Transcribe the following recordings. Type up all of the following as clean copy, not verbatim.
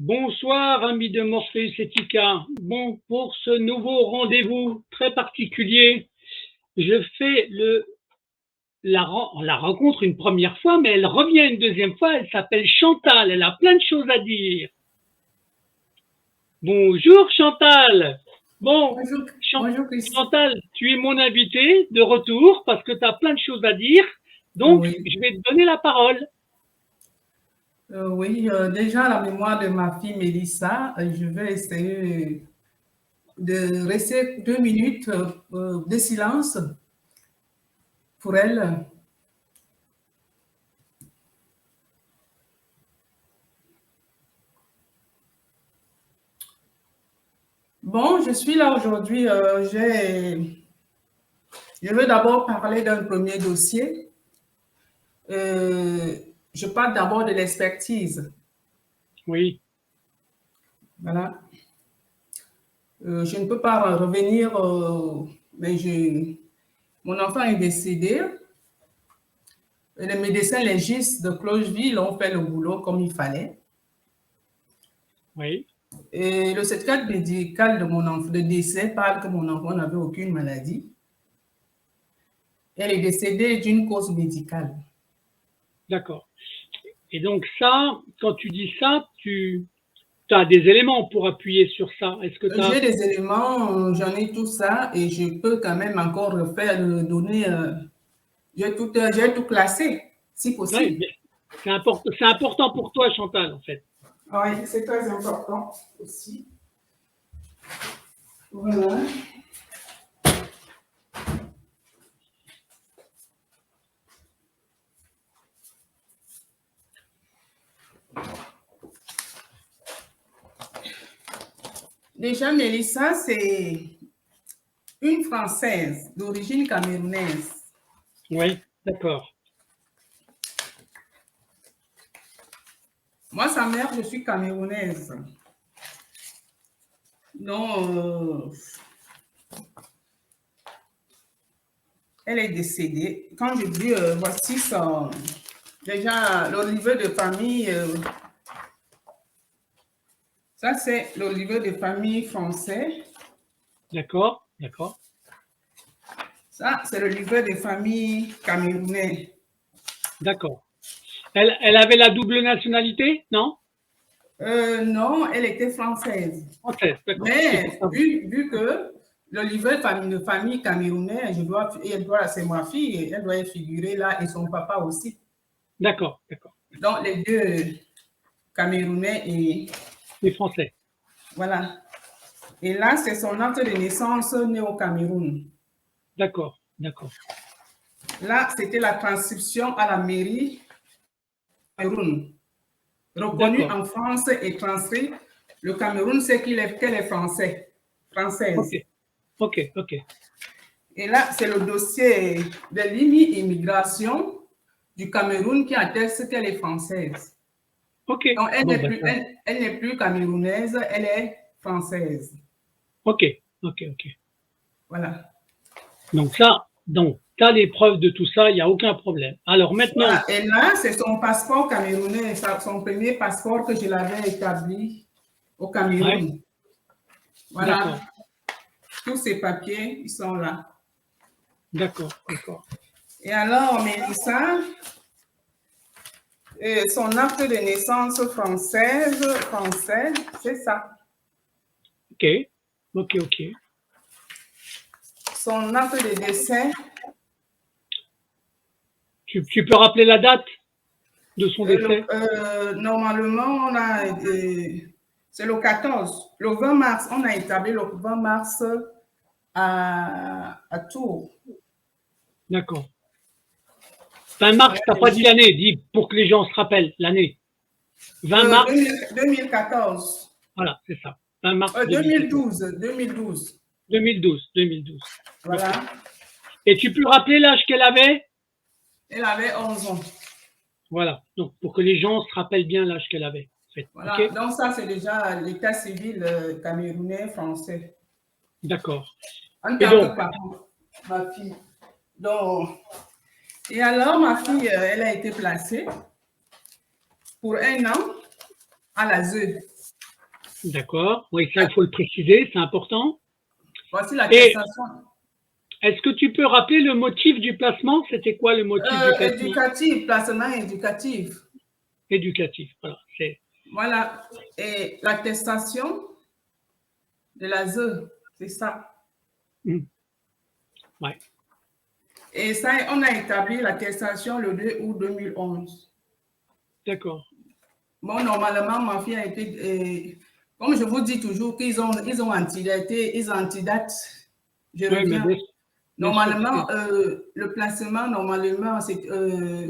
Bonsoir, amis de Morpheus Etica. Bon, pour ce nouveau rendez-vous très particulier, je fais la rencontre une première fois, mais elle revient une deuxième fois. Elle s'appelle Chantal. Elle a plein de choses à dire. Bonjour Chantal. Bon, Bonjour, bonjour Christine. Chantal, tu es mon invitée de retour parce que tu as plein de choses à dire. Donc, Oui, je vais te donner la parole. oui, déjà la mémoire de ma fille Mélissa, je vais essayer de rester 2 minutes de silence pour elle. Bon, je suis là aujourd'hui. Je veux d'abord parler d'un premier dossier. Je parle d'abord de l'expertise. Oui, Voilà. Je ne peux pas revenir, mais mon enfant est décédé. Les médecins légistes de Clocheville ont fait le boulot comme il fallait. oui. Et le certificat médical de mon enfant, de décès, parle que mon enfant n'avait aucune maladie. Elle est décédée d'une cause médicale. D'accord. Et donc ça, quand tu dis ça, tu as des éléments pour appuyer sur ça. Est-ce que tu as... J'ai des éléments, j'en ai tout ça et je peux quand même encore refaire, donner. J'ai tout classé, si Ouais, possible. c'est important pour toi, Chantal, en fait. Oui, c'est très important aussi. Voilà. Déjà, Mélissa, c'est une Française d'origine camerounaise. Oui, d'accord. Moi, sa mère, je suis camerounaise. Donc, elle est décédée. Quand je dis, voici son... Déjà, le livret de famille, ça c'est le livret de famille français. D'accord, d'accord. Ça, c'est le livret de famille camerounais. D'accord. Elle avait la double nationalité, non? Non, elle était française. Française, d'accord. Mais vu que le livret de famille camerounais, c'est ma fille, elle doit y figurer là et son papa aussi. D'accord, d'accord. Donc, les deux camerounais et... Les Français. Voilà. Et là, c'est son acte de naissance né au Cameroun. D'accord, d'accord. Là, c'était la transcription à la mairie Cameroun. Reconnu en France et transcrit. Le Cameroun sait qu'elle est française. Ok, ok, ok. Et là, c'est le dossier de l'IMI-immigration du Cameroun qui atteste qu'elle est française. Ok. Donc, elle Bon, n'est plus camerounaise, elle est française. Ok, ok, ok. Voilà. Donc tu as les preuves de tout ça, il n'y a aucun problème. Alors maintenant... Voilà. Et là, c'est son passeport camerounais, son premier passeport que je l'avais établi au Cameroun. Ouais. Voilà. Tous ces papiers, ils sont là. D'accord, d'accord. Et alors, Mélissa, son acte de naissance français, c'est ça. Ok, ok, ok. Son acte de décès. Tu peux rappeler la date de son décès? Normalement, c'est le 14. Le 20 mars, on a établi le 20 mars à Tours. D'accord. 20 mars, tu n'as pas dit l'année, dis pour que les gens se rappellent l'année. 20 mars 2014. Voilà, c'est ça. 20 mars 2012. 2012. Voilà. Okay. Et tu peux rappeler l'âge qu'elle avait? Elle avait 11 ans. Voilà, donc pour que les gens se rappellent bien l'âge qu'elle avait. En fait. Voilà, okay. Donc ça c'est déjà l'état civil camerounais français. D'accord. En tant que parent, ma fille. Donc, et alors ma fille, elle a été placée pour 1 an à l'ASE. D'accord. Oui, ça, il faut le préciser, c'est important. Voici Et l'attestation. est-ce que tu peux rappeler le motif du placement? C'était quoi le motif du placement? Éducatif, placement éducatif. Éducatif, voilà. Voilà. Et l'attestation de la ZE, c'est ça. Ouais. Et ça, on a établi l'attestation le 2 août 2011. D'accord. Bon, normalement, ma fille a été, comme je vous dis toujours, qu'ils ont antidaté, ils antidatent. Je Oui, mais reviens. bien sûr. Normalement, le placement, normalement, c'est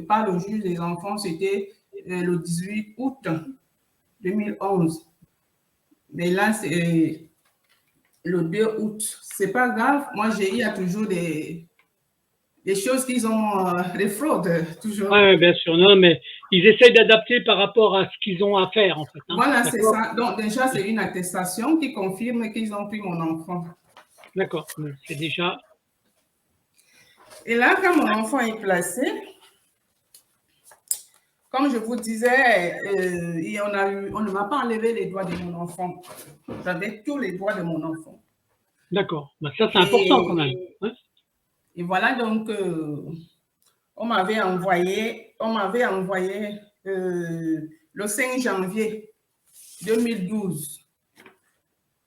par le juge des enfants, c'était le 18 août 2011. Mais là, c'est le 2 août. C'est pas grave. Moi, il y a toujours des choses qu'ils ont, des fraudes, toujours. Oui, bien sûr. Non, mais ils essayent d'adapter par rapport à ce qu'ils ont à faire, en fait. Hein. Voilà, c'est ça. Donc, déjà, c'est une attestation qui confirme qu'ils ont pris mon enfant. D'accord. C'est déjà... Et là, quand mon enfant est placé, comme je vous disais, on ne m'a pas enlevé les droits de mon enfant. J'avais tous les droits de mon enfant. D'accord. Ben, ça, c'est important quand même. Hein? Et voilà, donc, on m'avait envoyé le 5 janvier 2012.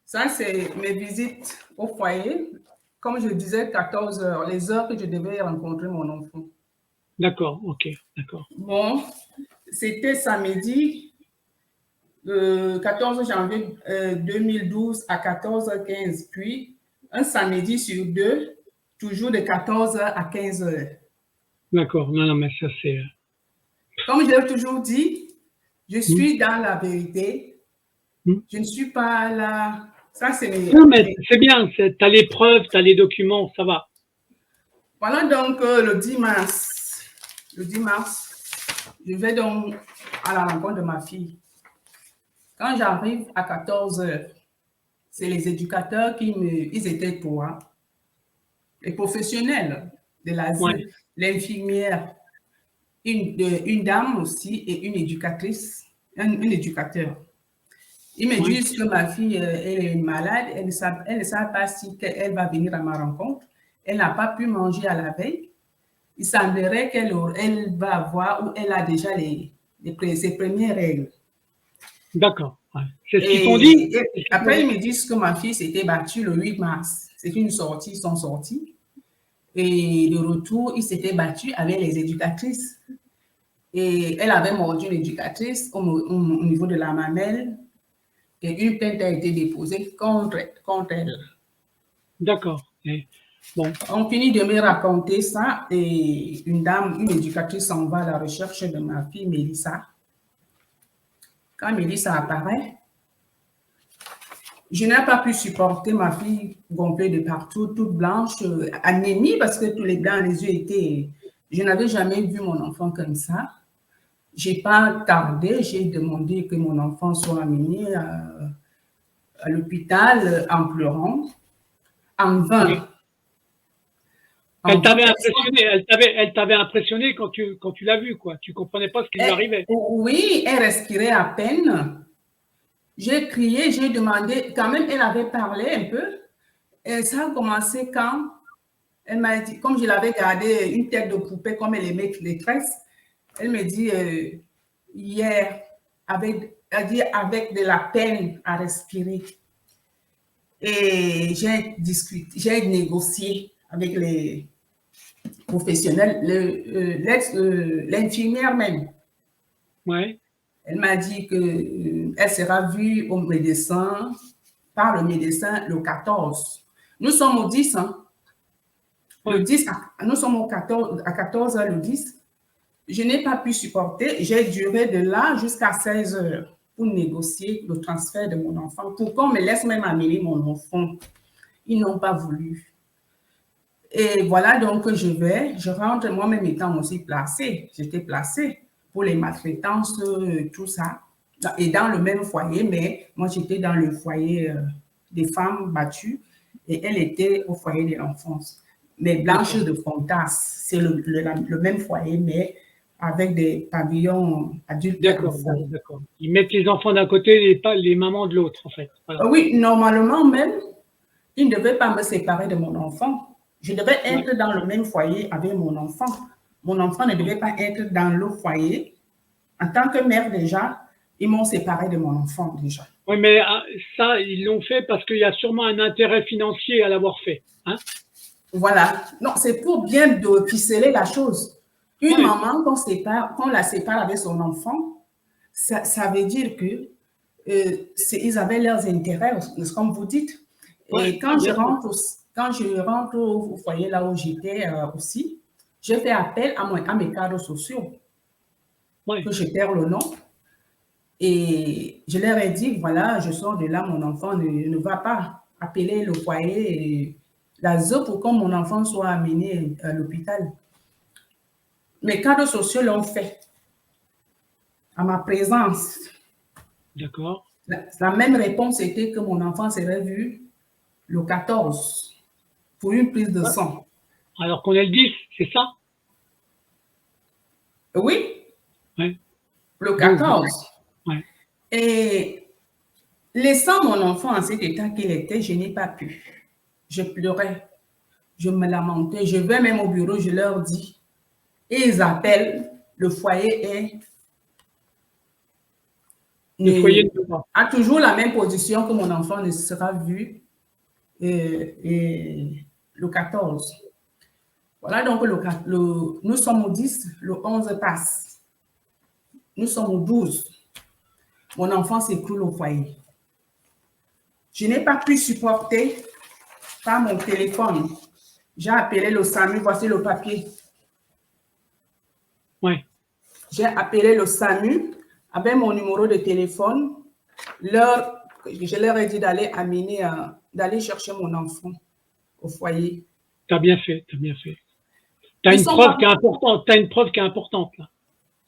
Ça, c'est mes visites au foyer. Comme je disais, 14 heures, les heures que je devais rencontrer mon enfant. D'accord, ok, d'accord. Bon, c'était samedi, le 14 janvier 2012 à 14h15, puis un samedi sur deux, toujours de 14h à 15h. D'accord, non, mais ça c'est... Comme je l'ai toujours dit, je suis dans la vérité. Je ne suis pas là. Ça, c'est mes... Non, mais c'est bien, tu as les preuves, tu as les documents, ça va. Voilà donc le 10 mars, je vais donc à la rencontre de ma fille. Quand j'arrive à 14h, c'est les éducateurs ils étaient trois, les professionnels de l'ASE, ouais. L'infirmière, une dame aussi et une éducatrice, un éducateur. Ils me disent que ma fille, elle est malade, elle ne sait pas si elle va venir à ma rencontre. Elle n'a pas pu manger à la veille. Il semblerait qu'elle va avoir ou elle a déjà ses premières règles. D'accord. Ouais. C'est ce qu'ils t'ont dit. Après, ils me disent que ma fille s'était battue le 8 mars. C'est une sortie, ils sont sortis. Et de retour, ils s'étaient battus avec les éducatrices. Et elle avait mordu l'éducatrice au niveau de la mamelle. Et une plainte a été déposée contre elle. D'accord. Bon. On finit de me raconter ça et une éducatrice s'en va à la recherche de ma fille Mélissa. Quand Mélissa apparaît, je n'ai pas pu supporter ma fille gonflée de partout, toute blanche, anémie parce que tous les blancs, les yeux étaient... Je n'avais jamais vu mon enfant comme ça. Je n'ai pas tardé, j'ai demandé que mon enfant soit amené à l'hôpital en pleurant, en vain. Oui. Elle t'avait impressionné quand tu l'as vu, quoi. Tu ne comprenais pas ce qui lui arrivait. Oui, elle respirait à peine. J'ai crié, j'ai demandé, quand même, elle avait parlé un peu. Et ça a commencé quand elle m'a dit, comme je l'avais gardé une tête de poupée, comme elle aimait les tresses, elle me dit hier, avec de la peine à respirer. Et j'ai discuté, j'ai négocié avec les professionnels, l'infirmière même. Ouais. Elle m'a dit qu'elle sera vue au médecin, par le médecin le 14. Nous sommes au 10, hein? Le 10, nous sommes à 14 heures le 10. Je n'ai pas pu supporter. J'ai duré de là jusqu'à 16 heures pour négocier le transfert de mon enfant, pour qu'on me laisse même amener mon enfant. Ils n'ont pas voulu. Et voilà donc je rentre moi-même étant aussi placée. J'étais placée pour les maltraitances, tout ça. Et dans le même foyer, mais moi j'étais dans le foyer des femmes battues et elle était au foyer de l'enfance. Mais Blanche de Fontas, c'est le même foyer, mais avec des pavillons adultes. D'accord, d'accord. Ils mettent les enfants d'un côté et pas les mamans de l'autre, en fait. Voilà. Oui, normalement même, ils ne devaient pas me séparer de mon enfant. Je devais être dans le même foyer avec mon enfant. Mon enfant ne devait pas être dans le foyer. En tant que mère déjà, ils m'ont séparé de mon enfant déjà. Oui, mais ça, ils l'ont fait parce qu'il y a sûrement un intérêt financier à l'avoir fait. Hein? Voilà. Non, c'est pour bien ficeler la chose. Une maman, qu'on la sépare avec son enfant, ça veut dire que ils avaient leurs intérêts, comme vous dites. Et quand je rentre au foyer là où j'étais aussi, j'ai fait appel à mes cadres sociaux, que je perds le nom. Et je leur ai dit, voilà, je sors de là, mon enfant ne va pas appeler le foyer, la ZO pour que mon enfant soit amené à l'hôpital. Mes cadres sociaux l'ont fait à ma présence. D'accord. La même réponse était que mon enfant serait vu le 14 pour une prise de sang. Alors qu'on est le 10, c'est ça? Oui, ouais. Le 14. Ouais. Et laissant mon enfant en cet état qu'il était, je n'ai pas pu. Je pleurais, je me lamentais, je vais même au bureau, je leur dis, et ils appellent, le foyer a toujours la même position que mon enfant ne sera vu et le 14. Voilà, donc nous sommes au 10, le 11 passe. Nous sommes au 12. Mon enfant s'écroule au foyer. Je n'ai pas pu supporter par mon téléphone. J'ai appelé le SAMU, voici le papier. Ouais. J'ai appelé le SAMU avec mon numéro de téléphone. Je leur ai dit d'aller chercher mon enfant au foyer. Tu as bien fait, tu as bien fait. Tu as une preuve qui est importante, tu as une preuve qui est importante là.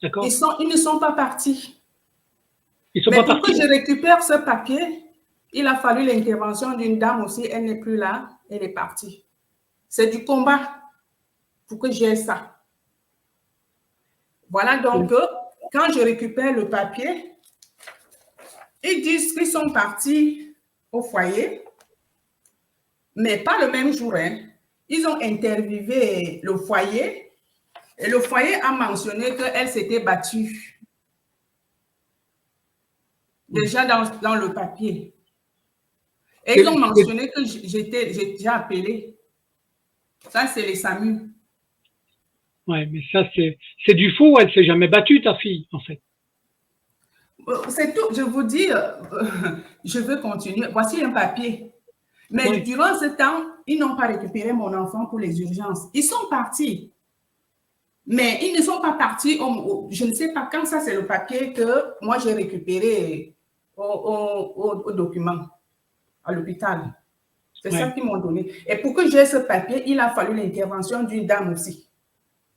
D'accord? Ils ne sont pas partis. Ils sont Mais pas pour partis. que je récupère ce papier, il a fallu l'intervention d'une dame aussi. Elle n'est plus là, elle est partie. C'est du combat pour que j'ai ça. Voilà donc, quand je récupère le papier, ils disent qu'ils sont partis au foyer, mais pas le même jour. Hein. Ils ont interviewé le foyer et le foyer a mentionné qu'elle s'était battue. Déjà dans le papier. Et ils ont mentionné que j'ai déjà appelé. Ça, c'est les SAMU. Ouais, mais ça, c'est du faux. Elle ne s'est jamais battue, ta fille, en fait. C'est tout. Je vous dis, je veux continuer. Voici un papier. Mais durant ce temps, ils n'ont pas récupéré mon enfant pour les urgences. Ils sont partis. Mais ils ne sont pas partis. Je ne sais pas quand ça, c'est le papier que moi, j'ai récupéré au document, à l'hôpital. C'est ça qu'ils m'ont donné. Et pour que j'ai ce papier, il a fallu l'intervention d'une dame aussi.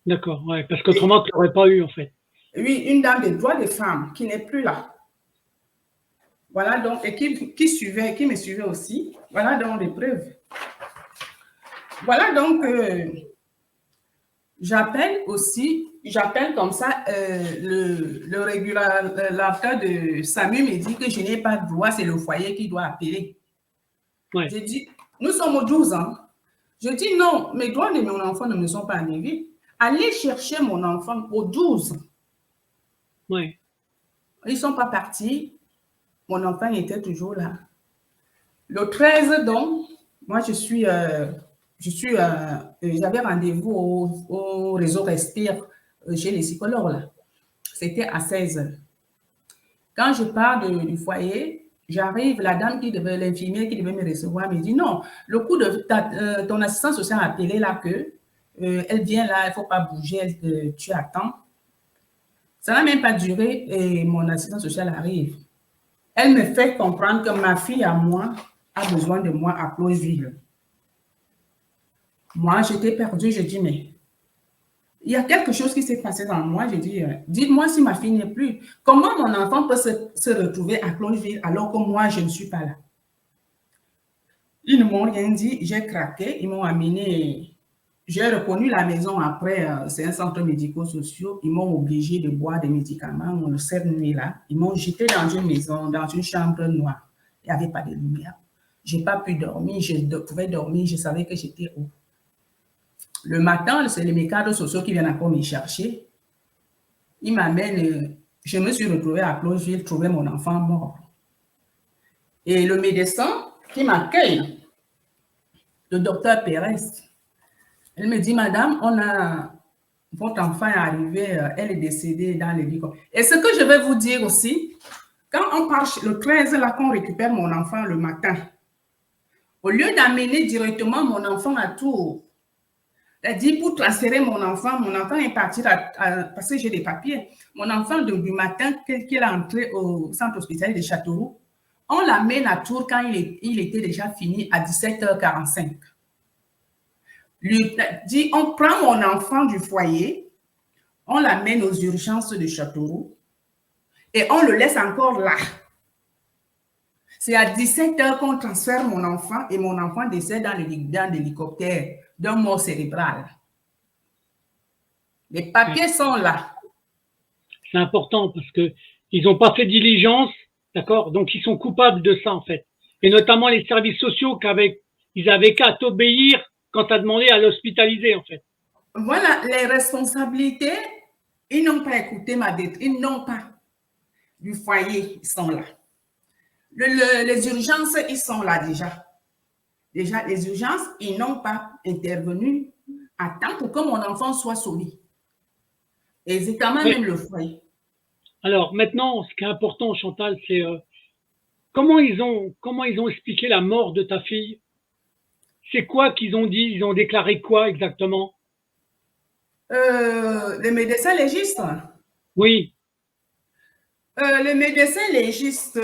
D'accord, ouais, parce qu'autrement, tu n'aurais pas eu, en fait. Oui, une dame des droits des femmes qui n'est plus là. Voilà donc, et qui me suivait aussi. Voilà donc les preuves. Voilà donc, j'appelle comme ça, le régulateur de SAMU me dit que je n'ai pas de droit, c'est le foyer qui doit appeler. Ouais. Je dis, nous sommes aux 12 ans. Je dis non, mes droits de mon enfant ne me sont pas arrivés. Allez chercher mon enfant aux 12. Ouais. Ils ne sont pas partis. Mon enfant était toujours là. Le 13, donc, moi, j'avais rendez-vous au réseau Respire chez les psychologues. Là. C'était à 16h. Quand je pars du foyer, j'arrive, la dame l'infirmière qui devait me recevoir me dit non, le coup de ton assistante sociale a appelé là que elle vient là, il ne faut pas bouger, tu attends. Ça n'a même pas duré et mon assistante sociale arrive. Elle me fait comprendre que ma fille à moi a besoin de moi à Clocheville. Moi, j'étais perdue, je dis mais il y a quelque chose qui s'est passé dans moi. Je dis, dites-moi si ma fille n'est plus. Comment mon enfant peut se retrouver à Clocheville alors que moi, je ne suis pas là? Ils ne m'ont rien dit. J'ai craqué. Ils m'ont amené j'ai reconnu la maison après, c'est un centre médico-social. Ils m'ont obligé de boire des médicaments cette nuit-là. Ils m'ont jeté dans une maison, dans une chambre noire. Il n'y avait pas de lumière. Je n'ai pas pu dormir. Je pouvais dormir. Je savais que j'étais où. Le matin, c'est les cadres sociaux qui viennent encore me chercher. Ils m'amènent. Je me suis retrouvée à Closeville, trouver mon enfant mort. Et le médecin qui m'accueille, le docteur Pérez, elle me dit, madame, votre enfant est arrivé, elle est décédée dans l'hélicoptère. Et ce que je vais vous dire aussi, quand on part le 13, là, qu'on récupère mon enfant le matin, au lieu d'amener directement mon enfant à Tours, elle dit pour transférer mon enfant est parti parce que j'ai des papiers. Mon enfant, du matin qu'il est entré au centre hospitalier de Châteauroux, on l'amène à Tours quand il était déjà fini à 17h45. Lui dit, on prend mon enfant du foyer, on l'amène aux urgences de Châteauroux et on le laisse encore là. C'est à 17h qu'on transfère mon enfant et mon enfant décède dans l'hélicoptère d'un mort cérébral. Les papiers sont là. C'est important parce qu'ils n'ont pas fait diligence, d'accord? Donc, ils sont coupables de ça, en fait. Et notamment les services sociaux ils avaient qu'à t'obéir quand tu as demandé à l'hospitaliser, en fait. Voilà, les responsabilités, ils n'ont pas écouté ma dette, ils n'ont pas du foyer, ils sont là. Les urgences, ils sont là déjà. Déjà, les urgences, ils n'ont pas intervenu à temps pour que mon enfant soit sauvé. Et c'est quand même le foyer. Alors, maintenant, ce qui est important, Chantal, c'est comment ils ont expliqué la mort de ta fille? C'est quoi qu'ils ont dit? Ils ont déclaré quoi exactement? Les médecins légistes? Oui. Les médecins légistes...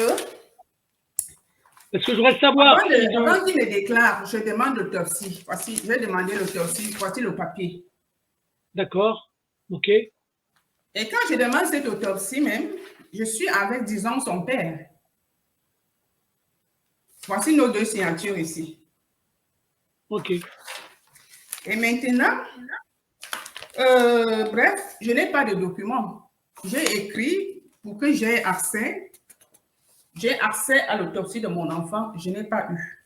Parce que je voudrais savoir... Avant qu'ils me déclarent, je demande l'autopsie. Voici, je vais demander l'autopsie. Voici le papier. D'accord. OK. Et quand je demande cette autopsie même, je suis avec, disons, son père. Voici nos deux signatures ici. OK. Et maintenant, bref, je n'ai pas de documents. J'ai écrit pour que j'ai accès. J'ai accès à l'autopsie de mon enfant. Je n'ai pas eu.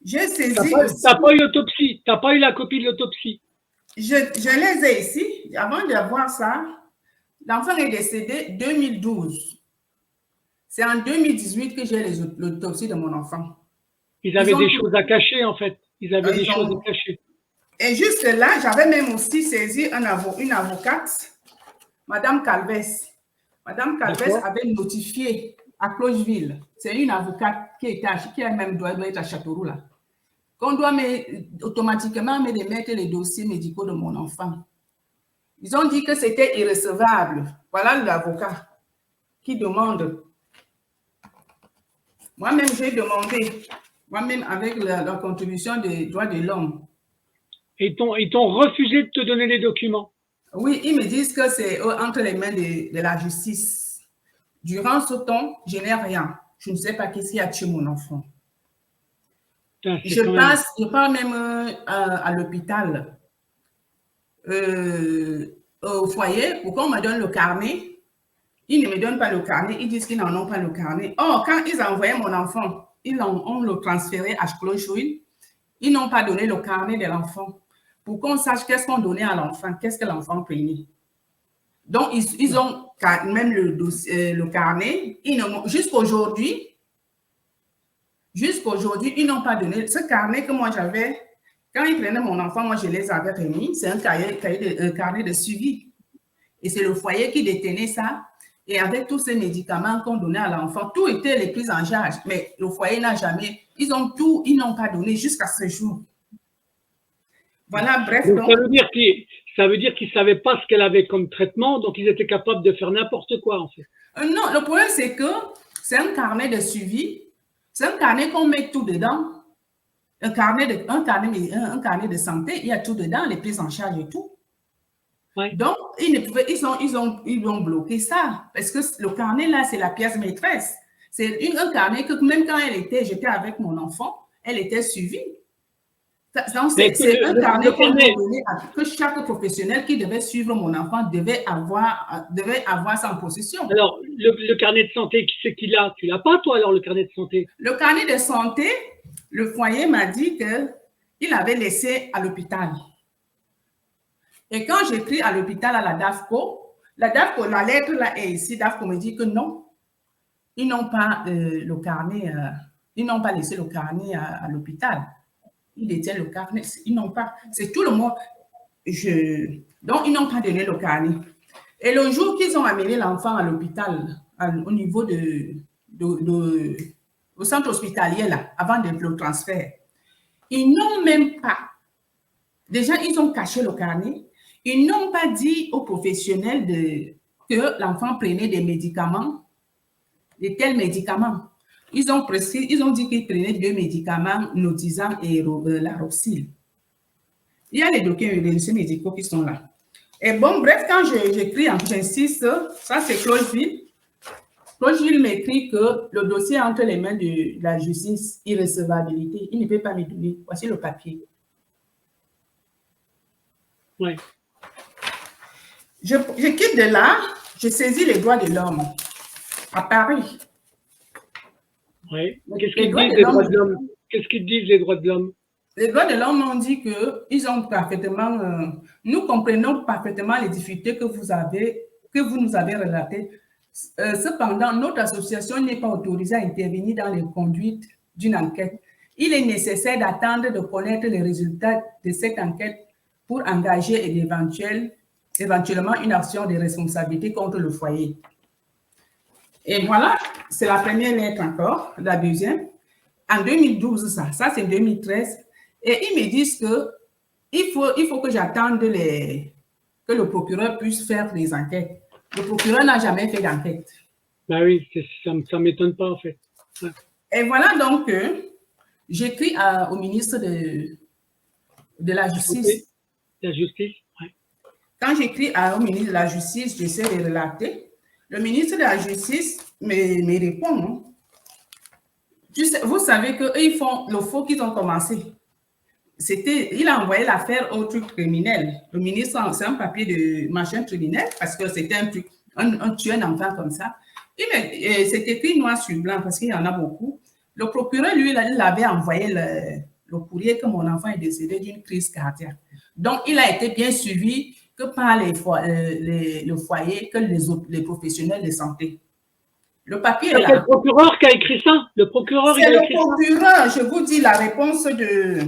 J'ai saisi. Tu n'as pas eu l'autopsie. Tu n'as pas eu la copie de l'autopsie. Je les ai ici. Avant de voir ça, l'enfant est décédé en 2012. C'est en 2018 que j'ai l'autopsie de mon enfant. Ils avaient des choses à cacher, en fait. Ils avaient des choses à cacher. Et juste là, j'avais même aussi saisi une avocate, Madame Calves. Madame Calves avait notifié à Closeville. C'est une avocate qui même doit être à Châteauroux, là. Qu'on doit automatiquement me mettre les dossiers médicaux de mon enfant. Ils ont dit que c'était irrecevable. Voilà l'avocat qui demande. Moi-même, j'ai demandé, moi-même avec la contribution des droits de l'homme. Et ils t'ont refusé de te donner les documents? Oui, ils me disent que c'est entre les mains de la justice. Durant ce temps, je n'ai rien. Je ne sais pas qu'est-ce qui a tué mon enfant. Je pars même à l'hôpital, au foyer, pour qu'on me donne le carnet. Ils ne me donnent pas le carnet, ils disent qu'ils n'en ont pas le carnet. Or, quand ils envoyaient mon enfant, on le transféré à Closeville, ils n'ont pas donné le carnet de l'enfant pour qu'on sache qu'est-ce qu'on donnait à l'enfant, qu'est-ce que l'enfant prenait. Donc, ils ont même le carnet. Jusqu'aujourd'hui, ils n'ont pas donné ce carnet que moi j'avais. Quand ils prenaient mon enfant, moi je les avais remis. C'est un carnet de suivi. Et c'est le foyer qui détenait ça. Et avec tous ces médicaments qu'on donnait à l'enfant, tout était les prises en charge. Mais le foyer n'a jamais. Ils n'ont pas donné jusqu'à ce jour. Voilà, bref. Donc, ça veut dire qu'ils ne savaient pas ce qu'elle avait comme traitement, donc ils étaient capables de faire n'importe quoi, en fait. Non, le problème, c'est que c'est un carnet de suivi. C'est un carnet qu'on met tout dedans. Un carnet de santé, il y a tout dedans, les prises en charge et tout. Ouais. Donc, ils ont bloqué ça. Parce que le carnet, là, c'est la pièce maîtresse. C'est un carnet que même quand j'étais avec mon enfant, elle était suivie. C'est un carnet qu'elles m'ont donné, que chaque professionnel qui devait suivre mon enfant devait avoir ça en possession. Alors, le carnet de santé, qui c'est qui l'a? Tu l'as pas, toi, alors, le carnet de santé? Le carnet de santé, le foyer m'a dit qu'il avait laissé à l'hôpital. Et quand j'écris à l'hôpital, à la DAFCO, la lettre là est ici, DAFCO me dit que non, ils n'ont pas le carnet, ils n'ont pas laissé le carnet à l'hôpital. Ils détiennent le carnet, ils n'ont pas, c'est tout le monde. Donc, ils n'ont pas donné le carnet. Et le jour qu'ils ont amené l'enfant à l'hôpital, au niveau au centre hospitalier, là, avant le transfert, ils n'ont même pas, déjà, ils ont caché le carnet, ils n'ont pas dit aux professionnels que l'enfant prenait des médicaments, de tels médicaments. Ils ont dit qu'ils prenaient 2 médicaments, Notizam et Laroxil. Il y a les documents médicaux qui sont là. Et bon, bref, quand j'écris, j'insiste, ça c'est Closeville. Closeville m'écrit que le dossier est entre les mains de la justice, irrecevabilité. Il ne peut pas me donner. Voici le papier. Oui. Je quitte de là, je saisis les droits de l'homme à Paris. Oui. Qu'est-ce qu'ils disent les droits de l'homme? Qu'est-ce qu'ils disent les droits de l'homme? Les droits de l'homme ont dit qu'ils ont parfaitement, nous comprenons parfaitement les difficultés que vous nous avez relatées. Cependant, notre association n'est pas autorisée à intervenir dans les conduites d'une enquête. Il est nécessaire d'attendre de connaître les résultats de cette enquête pour engager éventuellement une action de responsabilité contre le foyer. Et voilà, c'est la première lettre encore, la deuxième. En 2012, ça c'est 2013. Et ils me disent qu'il faut que j'attende que le procureur puisse faire des enquêtes. Le procureur n'a jamais fait d'enquête. Ben oui, ça ne m'étonne pas en fait. Ouais. Et voilà donc, j'écris au ministre de la Justice. La justice, oui. Quand j'écris au ministre de la Justice, j'essaie de relater. Le ministre de la Justice me répond. Vous savez qu'ils font le faux qu'ils ont commencé. Il a envoyé l'affaire au truc criminel. Le ministre, c'est un papier de machin criminel parce que c'était un truc, on tue un enfant comme ça. C'est écrit noir sur blanc parce qu'il y en a beaucoup. Le procureur, lui, il avait envoyé le courrier que mon enfant est décédé d'une crise cardiaque. Donc, il a été bien suivi que par le foyer, que les professionnels de santé. Le papier est là. C'est le procureur qui a écrit ça. Le procureur, c'est le procureur. Je vous dis la réponse de...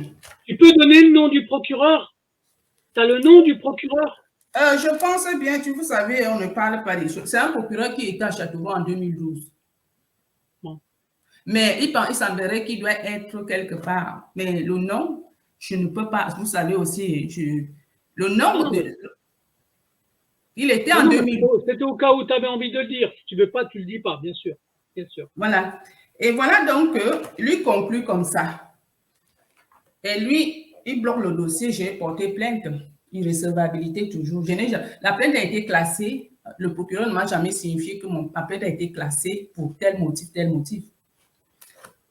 Tu peux donner le nom du procureur? Tu as le nom du procureur? Je pense bien, vous savez, on ne parle pas des choses. C'est un procureur qui était à Châteauroux en 2012. Bon. Mais il semblerait qu'il doit être quelque part. Mais le nom, je ne peux pas. Vous savez aussi, le nom, il était en 2012. C'était au cas où tu avais envie de le dire. Si tu ne veux pas, tu ne le dis pas, bien sûr. Bien sûr. Voilà. Et voilà donc, lui conclut comme ça. Et lui, il bloque le dossier. J'ai porté plainte. Irrecevabilité toujours. La plainte a été classée. Le procureur ne m'a jamais signifié que ma plainte a été classée pour tel motif, tel motif.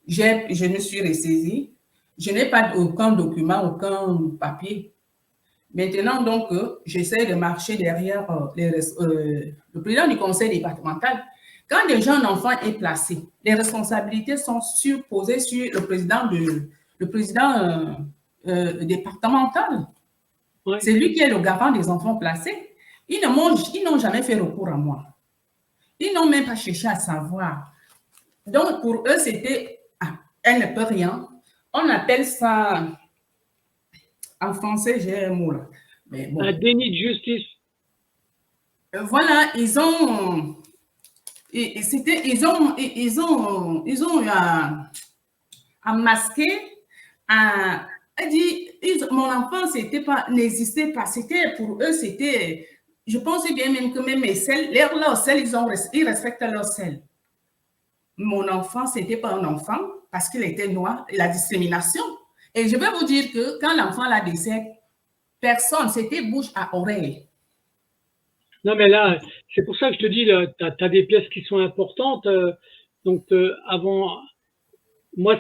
Je me suis ressaisie. Je n'ai pas aucun document, aucun papier. Maintenant, donc, j'essaie de marcher derrière le président du conseil départemental. Quand déjà un enfant est placé, les responsabilités sont posées sur le président départemental. Ouais. C'est lui qui est le garant des enfants placés. Ils n'ont jamais fait recours à moi. Ils n'ont même pas cherché à savoir. Donc, pour eux, c'était « elle ne peut rien ». On appelle ça, en français, j'ai un mot là. Mais bon. Un déni de justice. Voilà, ils ont masqué, dit, mon enfant, n'existait pas. C'était pour eux, c'était, je pense bien même que même mes selles, leur sel, ils respectent leur sel. Mon enfant, c'était pas un enfant parce qu'il était noir, et la discrimination. Et je vais vous dire que quand l'enfant la décède, personne, c'était bouche à oreille. Non, mais là, c'est pour ça que je te dis, tu as des pièces qui sont importantes. Donc, avant, moi,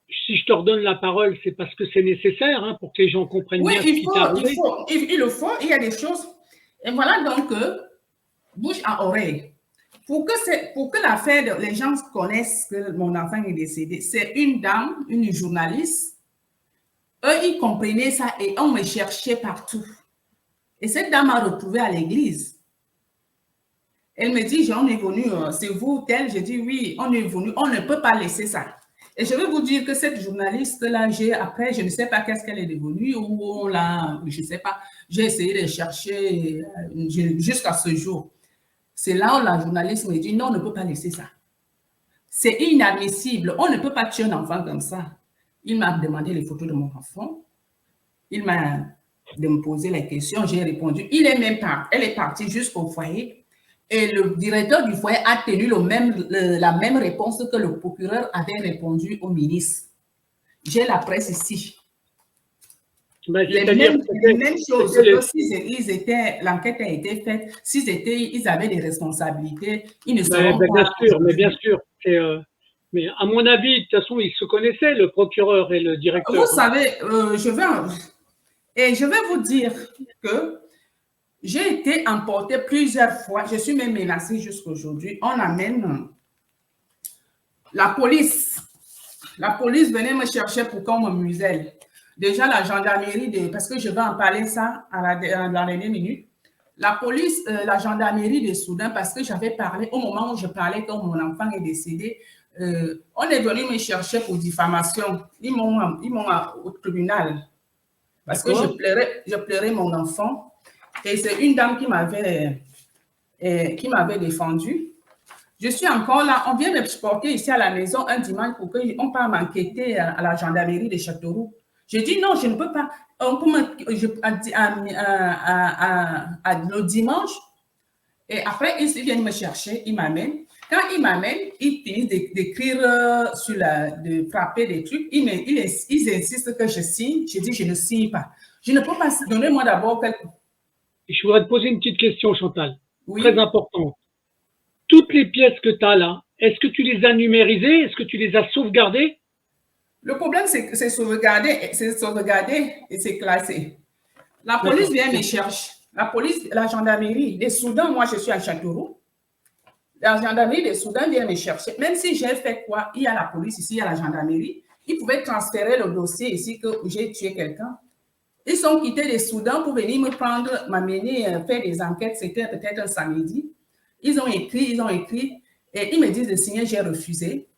si je te redonne la parole, c'est parce que c'est nécessaire hein, pour que les gens comprennent Oui, bien ce qui t'est arrivé. il le faut, il y a des choses. Et voilà donc, bouche à oreille. Pour que l'affaire, les gens connaissent que mon enfant est décédé, c'est une dame, une journaliste. Eux, ils comprenaient ça et on me cherchait partout. Et cette dame m'a retrouvée à l'église. Elle me dit, on est venu, c'est vous, tel. J'ai dit, oui, on est venu, on ne peut pas laisser ça. Et je vais vous dire que cette journaliste-là, après, je ne sais pas qu'est-ce qu'elle est devenue, ou on l'a, je ne sais pas, j'ai essayé de chercher jusqu'à ce jour. C'est là où la journaliste me dit, non, on ne peut pas laisser ça. C'est inadmissible, on ne peut pas tuer un enfant comme ça. Il m'a demandé les photos de mon enfant, il m'a de me poser les questions, j'ai répondu. Elle est partie jusqu'au foyer. Et le directeur du foyer a tenu la même réponse que le procureur avait répondu au ministre. J'ai la presse ici. Ben, les mêmes choses que s'ils l'enquête a été faite, ils avaient des responsabilités, ils ne seront pas... Bien sûr, mais bien sûr. Mais à mon avis, de toute façon, ils se connaissaient, le procureur et le directeur. Vous savez, je vais vous dire que j'ai été emportée plusieurs fois, je suis même menacée jusqu'à aujourd'hui. On amène la police. La police venait me chercher pour qu'on me muselle. Déjà, la gendarmerie, parce que je vais en parler ça dans la dernière minute. La police, la gendarmerie de Soudan, parce que j'avais parlé, au moment où je parlais quand mon enfant est décédé, on est venu me chercher pour diffamation. Ils m'ont au tribunal parce que je pleurais mon enfant. Et c'est une dame qui m'avait défendu. Je suis encore là. On vient me porter ici à la maison un dimanche pour qu'on puisse m'enquêter à la gendarmerie de Châteauroux. Je dis non, je ne peux pas. On peut le dimanche. Et après, ils viennent me chercher, ils m'amènent. Quand ils m'amènent, ils finissent d'écrire de frapper des trucs. Ils insistent que je signe. Je dis, je ne signe pas. Je ne peux pas. Donnez-moi d'abord quelque... Je voudrais te poser une petite question, Chantal. Oui. Très importante. Toutes les pièces que tu as là, est-ce que tu les as numérisées? Est-ce que tu les as sauvegardées? Le problème, c'est que c'est sauvegardé et c'est classé. La police vient me chercher. La police, la gendarmerie des Soudans, moi je suis à Châteauroux. La gendarmerie des Soudans vient me chercher. Même si j'ai fait quoi, il y a la police ici, il y a la gendarmerie. Ils pouvaient transférer le dossier ici que j'ai tué quelqu'un. Ils sont quittés des Soudans pour venir me prendre, m'amener faire des enquêtes. C'était peut-être un samedi. Ils ont écrit, et ils me disent de signer, j'ai refusé.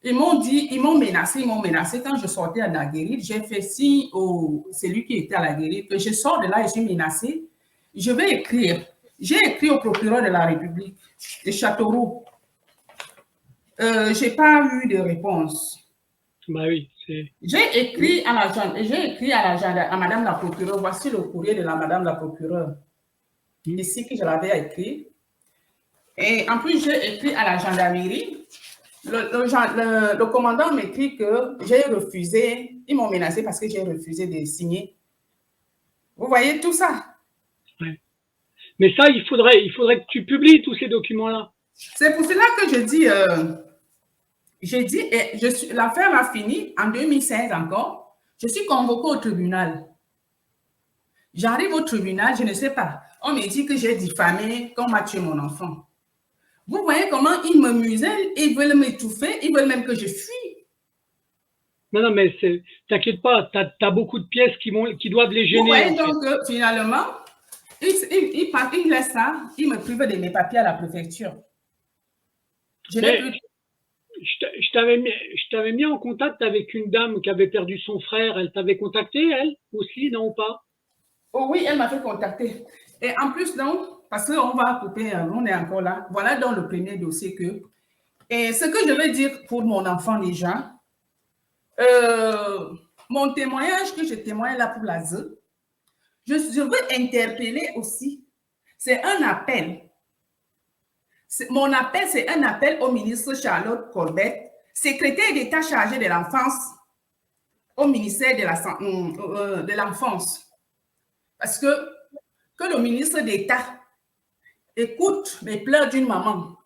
Ils m'ont menacé. Quand je sortais à la guérite, j'ai fait signe au celui qui était à la guérite que je sors de là et je suis menacée. Je vais écrire. J'ai écrit au procureur de la République de Châteauroux. Je n'ai pas eu de réponse. Bah oui, j'ai écrit à madame la procureure. Voici le courrier de la madame la procureure. Ici que je l'avais écrit. Et en plus, j'ai écrit à la gendarmerie. Le commandant m'écrit que j'ai refusé. Ils m'ont menacé parce que j'ai refusé de signer. Vous voyez tout ça? Ouais. Mais ça, il faudrait que tu publies tous ces documents-là. C'est pour cela que je dis, l'affaire a fini en 2016 encore. Je suis convoquée au tribunal. J'arrive au tribunal, je ne sais pas. On me dit que j'ai diffamé, qu'on m'a tué mon enfant. Vous voyez comment ils me musellent, ils veulent m'étouffer, ils veulent même que je fuis. Non, mais t'inquiète pas, tu as beaucoup de pièces qui doivent les gêner. Vous voyez donc que finalement, ils laissent ça, ils me privent de mes papiers à la préfecture. Je t'avais mis en contact avec une dame qui avait perdu son frère. Elle t'avait contacté, elle aussi, non ou pas? Oh oui, elle m'a fait contacter. Et en plus, donc, parce qu'on va couper, on est encore là. Voilà dans le premier dossier que... Et ce que je veux dire pour mon enfant déjà, mon témoignage que je témoigne là pour la ZE, je veux interpeller aussi. C'est un appel. Mon appel, c'est un appel au ministre Charlotte Corbett, secrétaire d'État chargée de l'enfance au ministère de l'enfance. Parce que le ministre d'État écoute les pleurs d'une maman.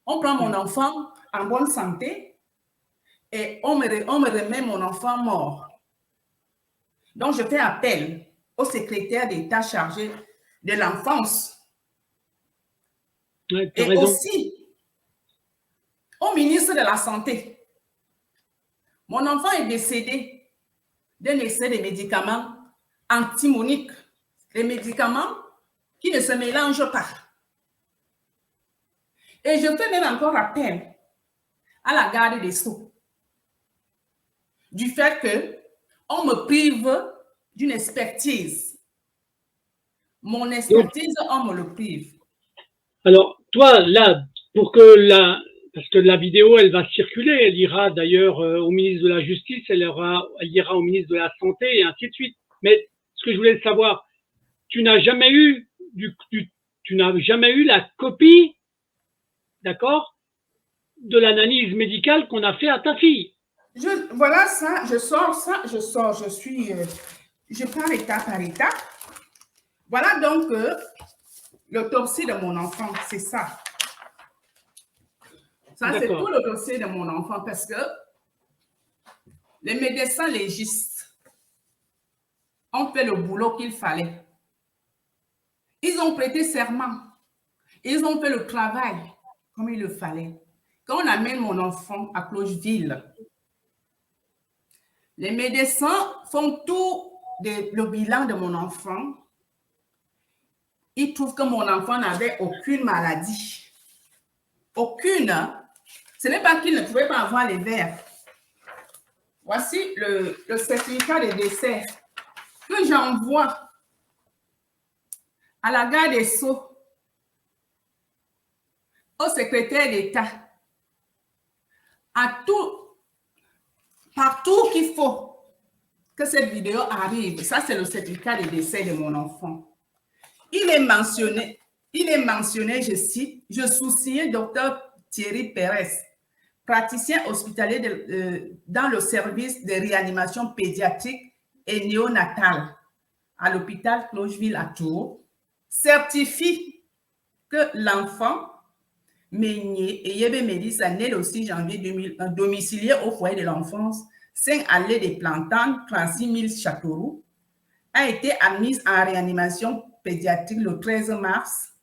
On prend mon enfant en bonne santé et on me remet mon enfant mort. Donc, je fais appel au secrétaire d'État chargé de l'enfance Ouais, et aussi au ministre de la Santé. Mon enfant est décédé d'un excès de médicaments antimoniques, des médicaments qui ne se mélangent pas. Et je fais même encore appel à la garde des Sceaux du fait qu'on me prive d'une expertise. Mon expertise, on me le prive. Alors, toi, là, parce que la vidéo, elle va circuler, elle ira d'ailleurs au ministre de la Justice, elle ira au ministre de la Santé et ainsi de suite. Mais ce que je voulais savoir, tu n'as jamais eu la copie, d'accord, de l'analyse médicale qu'on a fait à ta fille. Voilà ça, je sors, je pars étape par étape. Voilà donc l'autopsie de mon enfant, c'est ça. Ça, c'est tout le dossier de mon enfant parce que les médecins légistes ont fait le boulot qu'il fallait. Ils ont prêté serment. Ils ont fait le travail comme il le fallait. Quand on amène mon enfant à Clocheville, les médecins font tout le bilan de mon enfant. Ils trouvent que mon enfant n'avait aucune maladie. Aucune. Ce n'est pas qu'il ne pouvait pas avoir les vers. Voici le certificat de décès que j'envoie à la garde des Sceaux, au secrétaire d'État, partout qu'il faut que cette vidéo arrive. Ça, c'est le certificat de décès de mon enfant. Il est mentionné, je cite, je sous-signe Dr Thierry Pérez, praticien hospitalier dans le service de réanimation pédiatrique et néonatale à l'hôpital Clocheville à Tours, certifie que l'enfant Meigné et Yebe Mélissa, né le 6 janvier 2001, domicilié au foyer de l'enfance, 5 allées des Plantanes, 36 000 Châteauroux, a été admise en réanimation pédiatrique le 13 mars.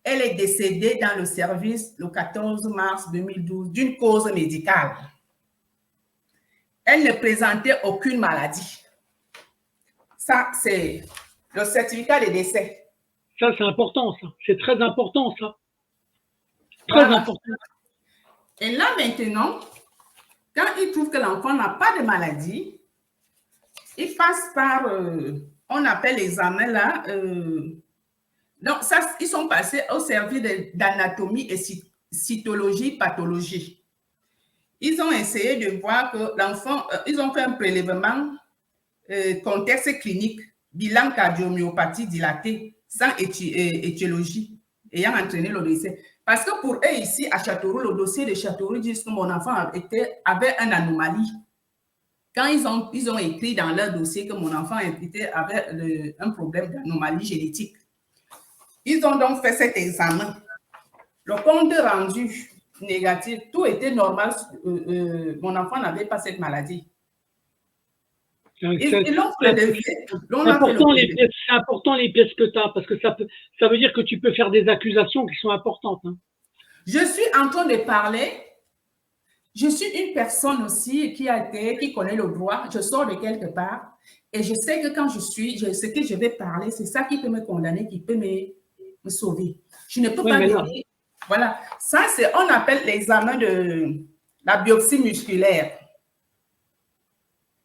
Elle est décédée dans le service le 14 mars 2012 d'une cause médicale. Elle ne présentait aucune maladie. Ça, c'est le certificat de décès. Ça, c'est important, ça. C'est très important, ça. Très important. Et là, maintenant, quand ils trouvent que l'enfant n'a pas de maladie, ils passent par, on appelle l'examen là, donc ça, ils sont passés au service d'anatomie et cytologie, pathologie. Ils ont essayé de voir que l'enfant, ils ont fait un prélèvement contexte clinique, bilan cardiomyopathie dilatée, sans étiologie, ayant entraîné le décès. Parce que pour eux ici, à Châteauroux, le dossier de Châteauroux dit que mon enfant avait une anomalie. Quand ils ont écrit dans leur dossier que mon enfant avait un problème d'anomalie génétique, ils ont donc fait cet examen. Le compte rendu négatif, tout était normal. Mon enfant n'avait pas cette maladie. C'est important les pièces que tu as, parce que ça veut dire que tu peux faire des accusations qui sont importantes. Hein. Je suis en train de parler. Je suis une personne aussi qui connaît le droit. Je sors de quelque part et je sais que quand ce que je vais parler, c'est ça qui peut me condamner, qui peut me sauver. Je ne peux pas venir. Voilà. Ça, on appelle l'examen de la biopsie musculaire.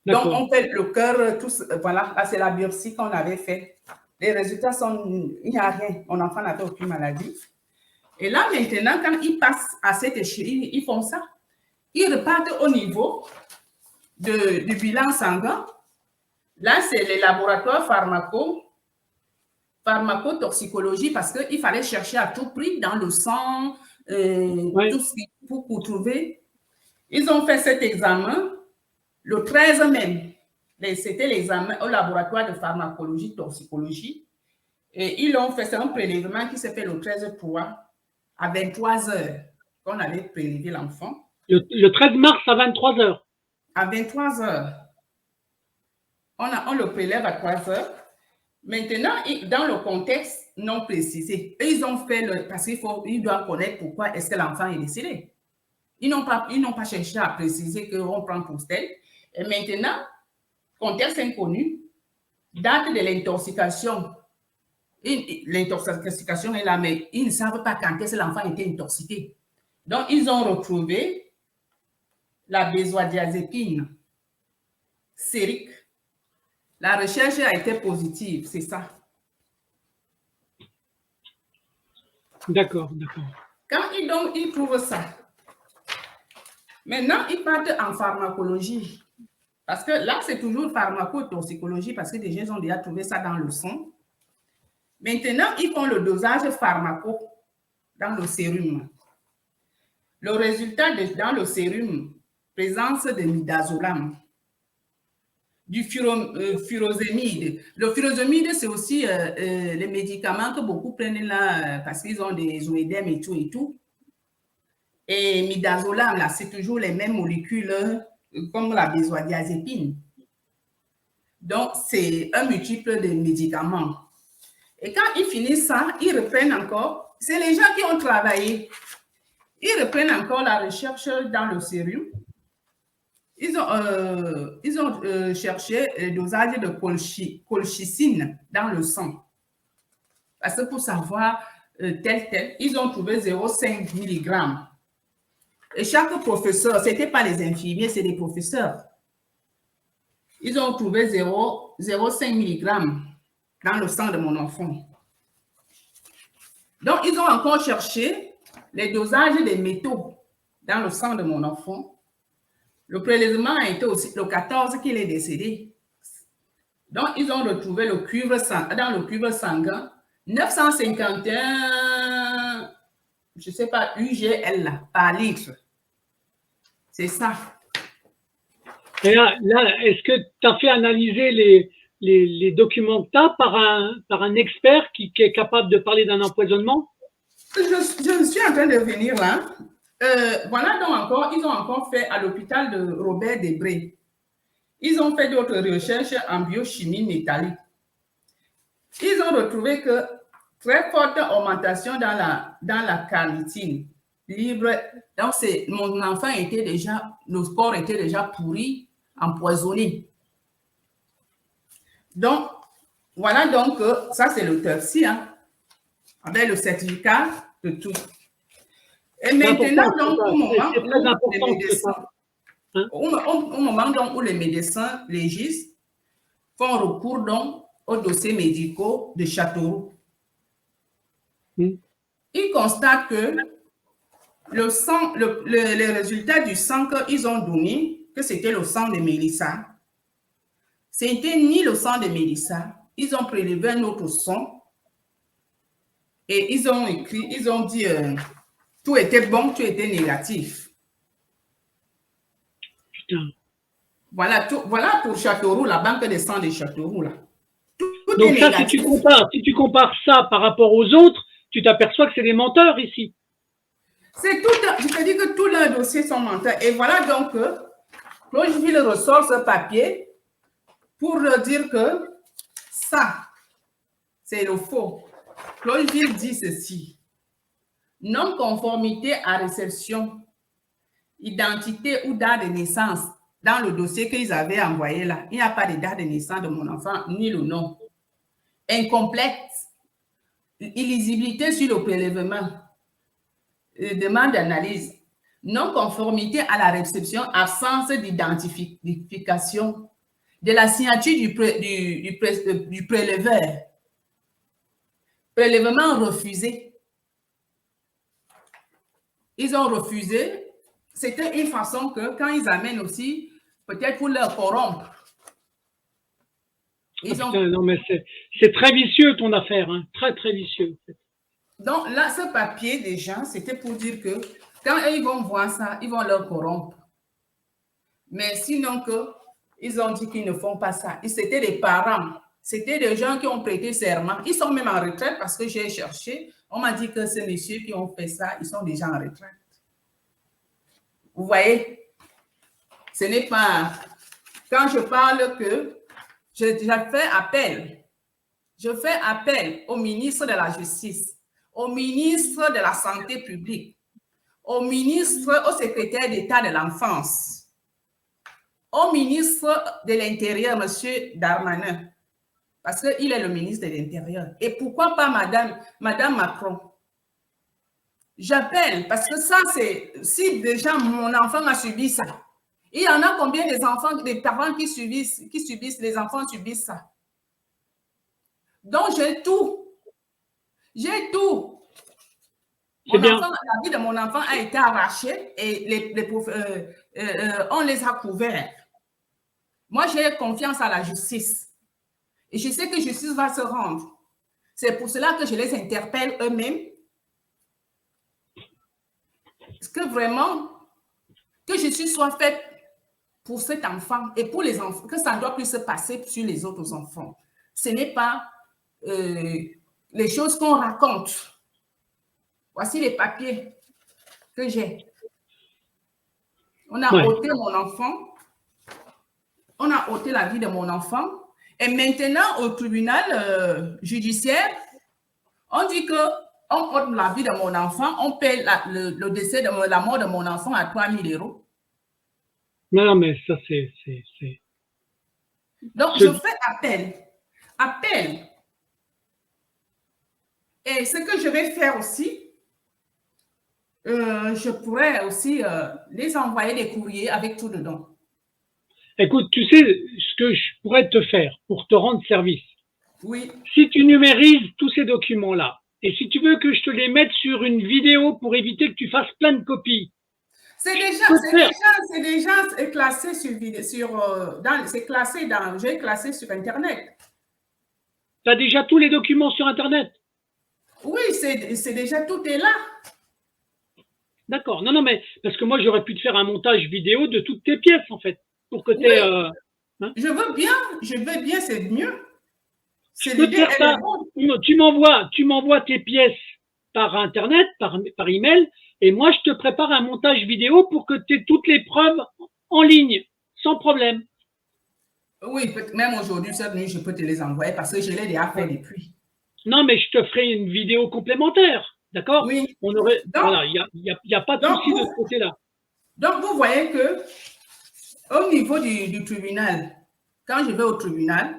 Donc, on fait le cœur, tout, voilà, là, c'est la biopsie qu'on avait fait. Les résultats sont, il n'y a rien. Mon enfant n'avait aucune maladie. Et là, maintenant, quand ils passent à cette échelle, ils font ça. Ils repartent au niveau du bilan sanguin. Là, c'est les laboratoires pharmacotoxicologie parce qu'il fallait chercher à tout prix dans le sang, tout ce qu'il faut pour trouver. Ils ont fait cet examen le 13 mai. C'était l'examen au laboratoire de pharmacologie, toxicologie. Et ils ont fait un prélèvement qui s'est fait le 13-3 à 23 heures qu'on avait prélevé l'enfant. Le 13 mars à 23 heures. À 23 heures. On le prélève à 3 heures. Maintenant, dans le contexte non précisé, ils ont fait parce qu'ils doivent connaître pourquoi est-ce que l'enfant est décédé. Ils n'ont pas cherché à préciser qu'on prend pour tel. Et maintenant, contexte inconnu, date de l'intoxication. L'intoxication est là, mais ils ne savent pas quand est-ce que l'enfant était intoxiqué. Donc, ils ont retrouvé la benzodiazépine sérique. La recherche a été positive, c'est ça. D'accord, d'accord. Quand ils trouvent ça, maintenant, ils partent en pharmacologie. Parce que là, c'est toujours pharmacotoxicologie parce que déjà, ils ont déjà trouvé ça dans le sang. Maintenant, ils font le dosage pharmaco dans le sérum. Le résultat dans le sérum, présence de midazolam, du furosémide. Le furosémide, c'est aussi les médicaments que beaucoup prennent là parce qu'ils ont des oedèmes et tout. Et midazolam, là, c'est toujours les mêmes molécules comme la benzodiazépine. Donc, c'est un multiple de médicaments. Et quand ils finissent ça, ils reprennent encore. C'est les gens qui ont travaillé. Ils reprennent encore la recherche dans le sérum. Ils ont cherché le dosage de colchicine dans le sang. Parce que pour savoir tel, ils ont trouvé 0,5 mg. Et chaque professeur, ce n'était pas les infirmiers, c'est les professeurs. Ils ont trouvé 0,5 mg dans le sang de mon enfant. Donc, ils ont encore cherché les dosages des métaux dans le sang de mon enfant. Le prélèvement a été aussi le 14 qu'il est décédé. Donc, ils ont retrouvé le cuivre dans le cuivre sanguin 951, je ne sais pas, UGL par litre. C'est ça. Et là est-ce que tu as fait analyser les documents que tu as par un expert qui est capable de parler d'un empoisonnement? Je suis en train de venir là. Voilà, donc ils ont encore fait à l'hôpital de Robert Debré. Ils ont fait d'autres recherches en biochimie métallique. Ils ont retrouvé que très forte augmentation dans la carnitine libre. Donc, mon enfant était déjà, le corps était déjà pourri, empoisonné. Donc, voilà donc, ça c'est le TEFSI, hein, avec le certificat de tout. Et maintenant, donc, au moment où les médecins légistes font recours donc aux dossiers médicaux de Châteauroux, ils constatent que le sang, les résultats du sang qu'ils ont donné, que c'était le sang de Mélissa, c'était ni le sang de Mélissa. Ils ont prélevé un autre sang et ils ont écrit, ils ont dit tout était bon, tout était négatif. Putain. Voilà pour Châteauroux, la banque de sang de Châteauroux là. Donc ça, si tu compares ça par rapport aux autres, tu t'aperçois que c'est des menteurs ici. C'est tout, je te dis que tous leurs dossiers sont menteurs. Et voilà donc, Clocheville ressort ce papier pour dire que ça, c'est le faux. Clocheville dit ceci. Non-conformité à réception, identité ou date de naissance. Dans le dossier qu'ils avaient envoyé là, il n'y a pas de date de naissance de mon enfant, ni le nom. Incomplète. Illisibilité sur le prélèvement. Demande d'analyse. Non-conformité à la réception, absence d'identification de la signature du préleveur. Prélèvement refusé. Ils ont refusé. C'était une façon que quand ils amènent aussi, peut-être pour leur corrompre. Non, mais c'est très vicieux ton affaire, hein. Très, très vicieux. Donc là, ce papier déjà, c'était pour dire que quand ils vont voir ça, ils vont leur corrompre. Mais sinon ils ont dit qu'ils ne font pas ça. C'était des parents. C'était des gens qui ont prêté serment. Ils sont même en retraite parce que j'ai cherché. On m'a dit que ces messieurs qui ont fait ça, ils sont déjà en retraite. Vous voyez, ce n'est pas... Quand je parle que je fais appel au ministre de la Justice, au ministre de la Santé publique, au secrétaire d'État de l'enfance, au ministre de l'Intérieur, M. Darmanin, parce qu'il est le ministre de l'Intérieur. Et pourquoi pas Madame Macron? J'appelle, parce que ça, c'est... Si déjà mon enfant a subi ça, il y en a combien des parents qui subissent, les enfants subissent ça? Donc, j'ai tout. J'ai tout. La vie de mon enfant a été arrachée et on les a couverts. Moi, j'ai confiance à la justice. Et je sais que la justice va se rendre. C'est pour cela que je les interpelle eux-mêmes. Est-ce que vraiment, que justice soit faite pour cet enfant et pour les enfants, que ça ne doit plus se passer sur les autres enfants. Ce n'est pas les choses qu'on raconte. Voici les papiers que j'ai. On a ôté mon enfant. On a ôté la vie de mon enfant. Et maintenant, au tribunal judiciaire, on dit qu'on ôte la vie de mon enfant, on paie le décès de la mort de mon enfant à 3 000 €. Non, mais ça, c'est... Donc, je fais appel. Et ce que je vais faire aussi, je pourrais aussi les envoyer des courriers avec tout dedans. Écoute, tu sais ce que je pourrais te faire pour te rendre service? Oui. Si tu numérises tous ces documents-là, et si tu veux que je te les mette sur une vidéo pour éviter que tu fasses plein de copies. C'est déjà classé j'ai classé sur Internet. Tu as déjà tous les documents sur Internet? Oui, c'est déjà, tout est là. D'accord. Non, mais parce que moi, j'aurais pu te faire un montage vidéo de toutes tes pièces, en fait, pour que tu aies... hein? Je veux bien, c'est mieux. Tu peux faire ça. Tu m'envoies tes pièces par Internet, par email, et moi, je te prépare un montage vidéo pour que tu aies toutes les preuves en ligne, sans problème. Oui, même aujourd'hui, je peux te les envoyer parce que je l'ai déjà fait depuis. Non, mais je te ferai une vidéo complémentaire, d'accord? Oui. Voilà, il n'y a pas de souci de ce côté-là. Donc, vous voyez que au niveau du tribunal, quand je vais au tribunal,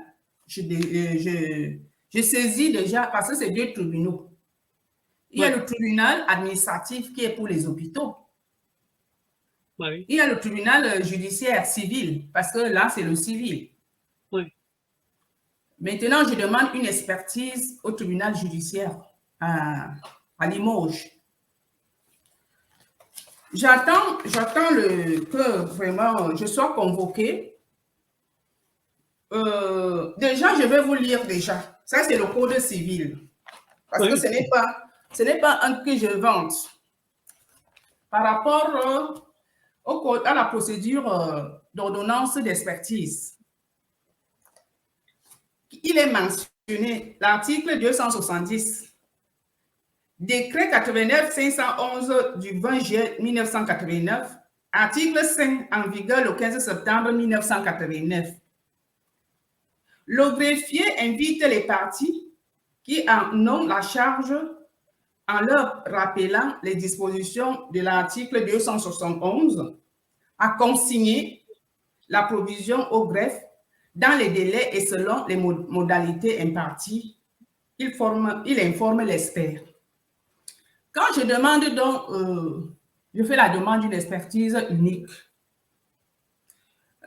je saisis déjà, parce que c'est 2 tribunaux. Il y a le tribunal administratif qui est pour les hôpitaux. Oui. Il y a le tribunal judiciaire civil, parce que là, c'est le civil. Oui. Maintenant, je demande une expertise au tribunal judiciaire à Limoges. J'attends que vraiment je sois convoquée. Déjà, je vais vous lire déjà. Ça, c'est le code civil. Parce que ce n'est pas un que je vante. Par rapport à la procédure d'ordonnance d'expertise, il est mentionné l'article 270, décret 89-511 du 20 juillet 1989, article 5 en vigueur le 15 septembre 1989. Le greffier invite les parties qui en ont la charge en leur rappelant les dispositions de l'article 271 à consigner la provision au greffe dans les délais et selon les modalités imparties. Il informe l'expert. Quand je demande donc, je fais la demande d'une expertise unique.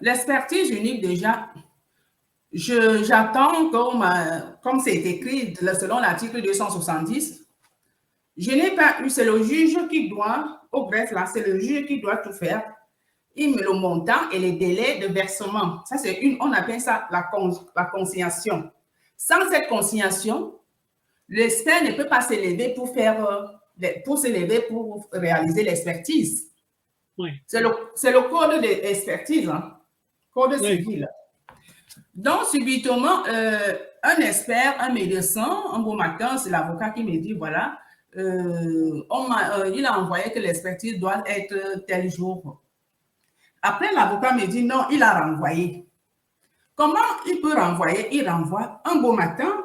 L'expertise unique, déjà, j'attends comme c'est écrit selon l'article 270, je n'ai pas eu, c'est le juge qui doit, au greffe là, c'est le juge qui doit tout faire. Il met le montant et les délais de versement. Ça, on appelle ça la consignation. Sans cette consignation, l'expert ne peut pas s'élever pour réaliser l'expertise. Oui. C'est le code d'expertise, hein, code civil. Donc, subitement, un expert, un médecin, un beau matin, c'est l'avocat qui me dit, voilà, il a envoyé que l'expertise doit être tel jour. Après, l'avocat me dit non, il a renvoyé. Comment il peut renvoyer? Il renvoie. Un beau matin,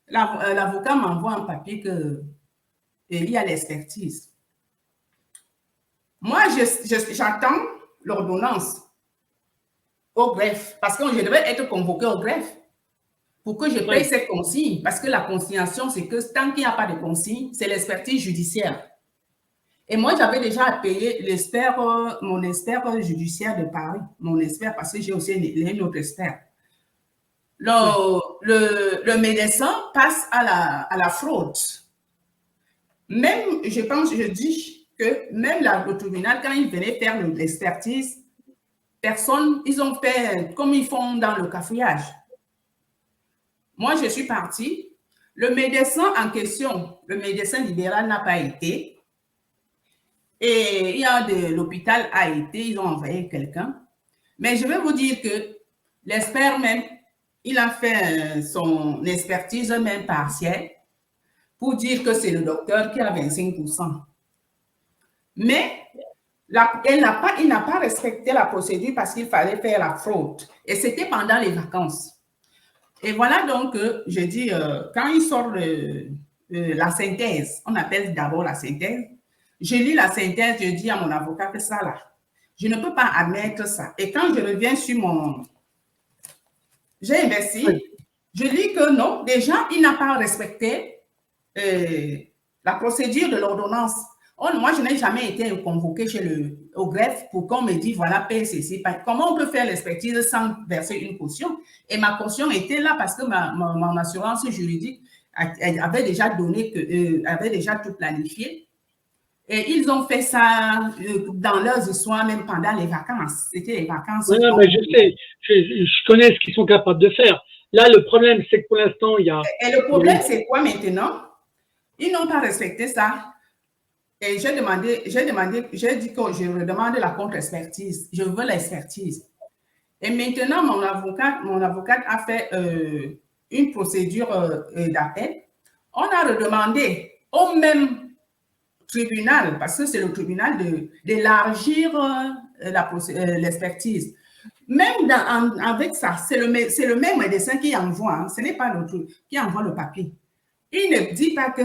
l'avocat m'envoie un papier qu'il y a l'expertise. Moi, j'attends l'ordonnance au greffe parce que je devais être convoqué au greffe pour que je paye cette consigne. Parce que la consignation, c'est que tant qu'il n'y a pas de consigne, c'est l'expertise judiciaire. Et moi, j'avais déjà payé mon expert judiciaire de Paris, mon expert, parce que j'ai aussi un autre expert. Le médecin passe à la fraude. Même, je dis que même le tribunal, quand il venait faire l'expertise, ils ont fait comme ils font dans le cafouillage. Moi, je suis partie. Le médecin en question, le médecin libéral n'a pas été. Et il y a l'hôpital a été, ils ont envoyé quelqu'un. Mais je vais vous dire que l'expert même, il a fait son expertise même partielle pour dire que c'est le docteur qui a 25%. Mais il n'a pas respecté la procédure parce qu'il fallait faire la fraude. Et c'était pendant les vacances. Et voilà donc, je dis, quand il sort la synthèse, on appelle d'abord la synthèse, je lis la synthèse, je dis à mon avocat que ça là, je ne peux pas admettre ça. Et quand je reviens sur j'ai investi, je lis que non, déjà, il n'a pas respecté la procédure de l'ordonnance. Moi, je n'ai jamais été convoqué au greffe pour qu'on me dise, voilà, paye ceci. Comment on peut faire l'expertise sans verser une caution? Et ma caution était là parce que mon assurance juridique avait déjà avait déjà tout planifié. Et ils ont fait ça dans leurs histoires, même pendant les vacances. C'était les vacances. Oui, mais je sais, je connais ce qu'ils sont capables de faire. Là, le problème, c'est que pour l'instant, il y a... Et le problème, c'est quoi maintenant? Ils n'ont pas respecté ça. Et j'ai dit que je redemande la contre-expertise. Je veux l'expertise. Et maintenant, mon avocate a fait une procédure d'appel. On a redemandé au même tribunal, parce que c'est le tribunal d'élargir l'expertise. Même avec ça, c'est le même médecin qui envoie, hein, ce n'est pas l'autre qui envoie le papier. Il ne dit pas que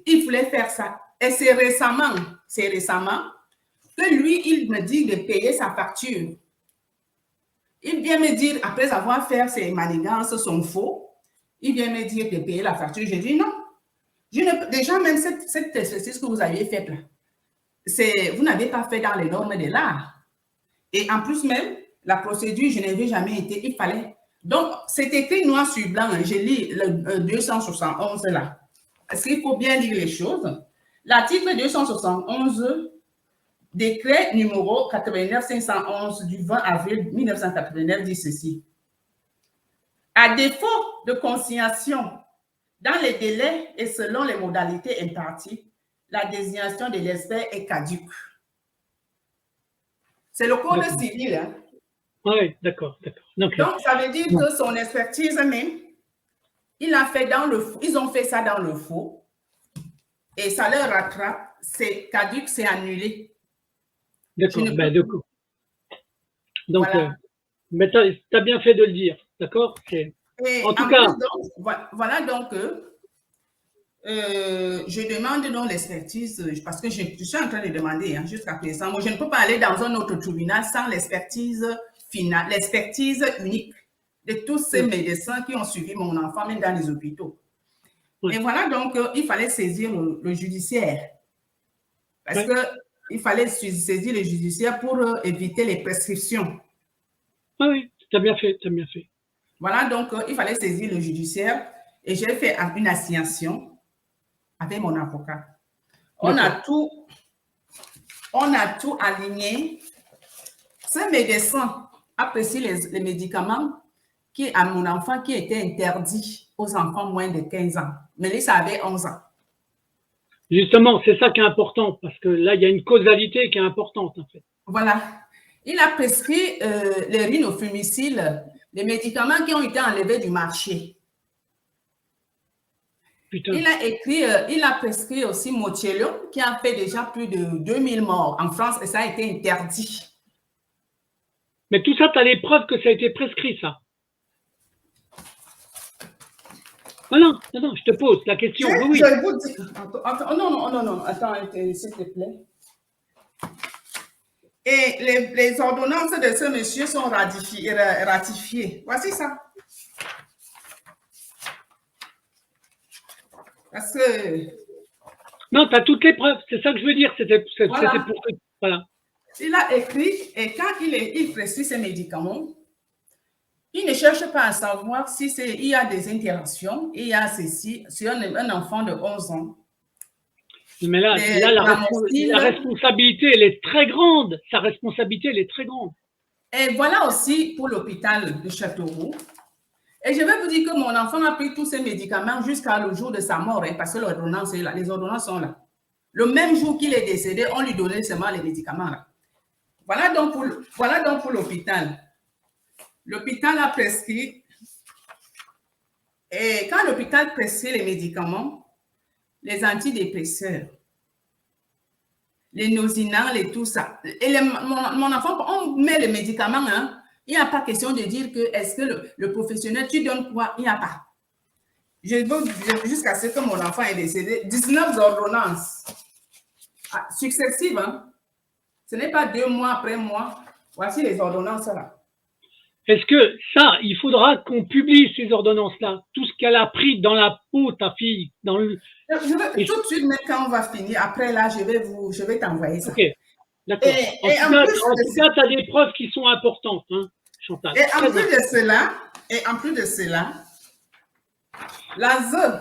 il voulait faire ça. Et c'est récemment que lui, il me dit de payer sa facture. Il vient me dire, après avoir fait ses manigances, son faux, il vient me dire de payer la facture. Je dis non. Déjà, même cette exercice que vous aviez fait là, vous n'avez pas fait dans les normes de l'art. Et en plus même, la procédure, je n'avais jamais été, il fallait. Donc, c'est écrit noir sur blanc. Je lis le 271 là. Parce qu'il faut bien lire les choses. L'article 271, décret numéro 89-511 du 20 avril 1989 dit ceci. À défaut de consignation dans les délais et selon les modalités imparties, la désignation de l'expert est caduque. C'est le code civil. Hein? Oui, d'accord. Donc, ça veut dire que son expertise même, ils ont fait ça dans le faux et ça leur rattrape, c'est caduque, c'est annulé. D'accord, donc, mais tu as bien fait de le dire, d'accord? En tout cas. Voilà donc, je demande donc l'expertise, parce que je suis en train de demander hein, jusqu'à présent. Moi, je ne peux pas aller dans un autre tribunal sans l'expertise finale, l'expertise unique de tous ces médecins qui ont suivi mon enfant, même dans les hôpitaux. Oui. Et voilà donc, il fallait saisir le judiciaire. Parce qu'il fallait saisir le judiciaire pour éviter les prescriptions. Oui, tu as bien fait, Voilà donc, il fallait saisir le judiciaire et j'ai fait une assignation avec mon avocat. On a tout aligné. Ce médecin a prescrit les médicaments à mon enfant qui étaient interdits aux enfants moins de 15 ans. Mélissa avait 11 ans. Justement, c'est ça qui est important, parce que là, il y a une causalité qui est importante, en fait. Voilà. Il a prescrit les rhinofumicines, les médicaments qui ont été enlevés du marché. Putain. Il a prescrit aussi Mocello, qui a fait déjà plus de 2000 morts en France et ça a été interdit. Mais tout ça, tu as les preuves que ça a été prescrit, ça. Non, je te pose la question. Oui. Je vous dis. Attends, s'il te plaît. Et les ordonnances de ce monsieur sont ratifiées. Voici ça. Parce que... Non, tu as toutes les preuves. C'est ça que je veux dire. C'était voilà. pour que... Voilà. Il a écrit, et quand il prescrit ses médicaments, il ne cherche pas à savoir si il y a des interactions, il y a ceci, sur un enfant de 11 ans. Mais là, la responsabilité, elle est très grande. Sa responsabilité, elle est très grande. Et voilà aussi pour l'hôpital de Châteauroux. Et je vais vous dire que mon enfant a pris tous ses médicaments jusqu'à le jour de sa mort, hein, parce que l'ordonnance est là, les ordonnances sont là. Le même jour qu'il est décédé, on lui donnait seulement les médicaments là. Voilà donc pour l'hôpital. L'hôpital a prescrit. Et quand l'hôpital prescrit les médicaments, les antidépresseurs, les nauséanants, les tout ça. Et mon enfant, on met les médicaments, hein, il n'y a pas question de dire que est-ce que le professionnel, tu donnes quoi? Il n'y a pas. Je veux jusqu'à ce que mon enfant est décédé, 19 ordonnances successives. Hein. Ce n'est pas 2 mois après mois. Voici les ordonnances là. Est-ce que ça, il faudra qu'on publie ces ordonnances-là, tout ce qu'elle a pris dans la peau, ta fille, dans le... tout de suite, même quand on va finir, après là, je vais t'envoyer ça. Ok, d'accord. En tout cas, tu as des preuves qui sont importantes, hein, Chantal. Et en plus de cela, la ZE,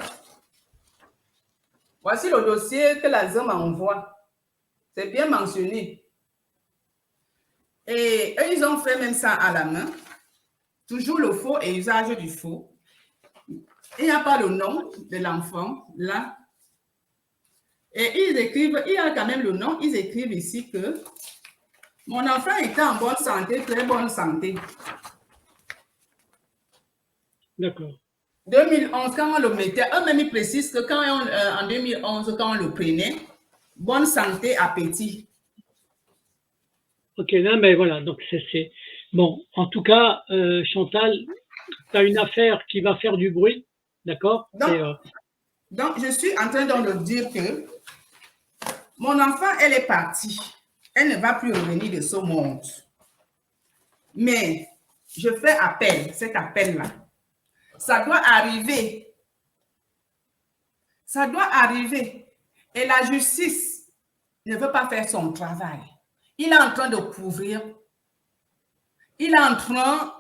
voici le dossier que la ZE m'envoie. C'est bien mentionné. Et eux, ils ont fait même ça à la main. Toujours le faux et usage du faux. Il n'y a pas le nom de l'enfant là. Et ils écrivent, il y a quand même le nom, ils écrivent ici que mon enfant était en bonne santé, très bonne santé. D'accord. 2011, quand on le mettait, eux-mêmes ils précisent que quand en 2011, quand on le prenait, bonne santé, appétit. Ok, non, mais voilà, donc c'est... Bon, en tout cas, Chantal, tu as une affaire qui va faire du bruit, d'accord? Donc, je suis en train de dire que mon enfant, elle est partie. Elle ne va plus revenir de ce monde. Mais je fais appel, cet appel-là. Ça doit arriver. Ça doit arriver. Et la justice ne veut pas faire son travail. Il est en train de couvrir. Il est en train...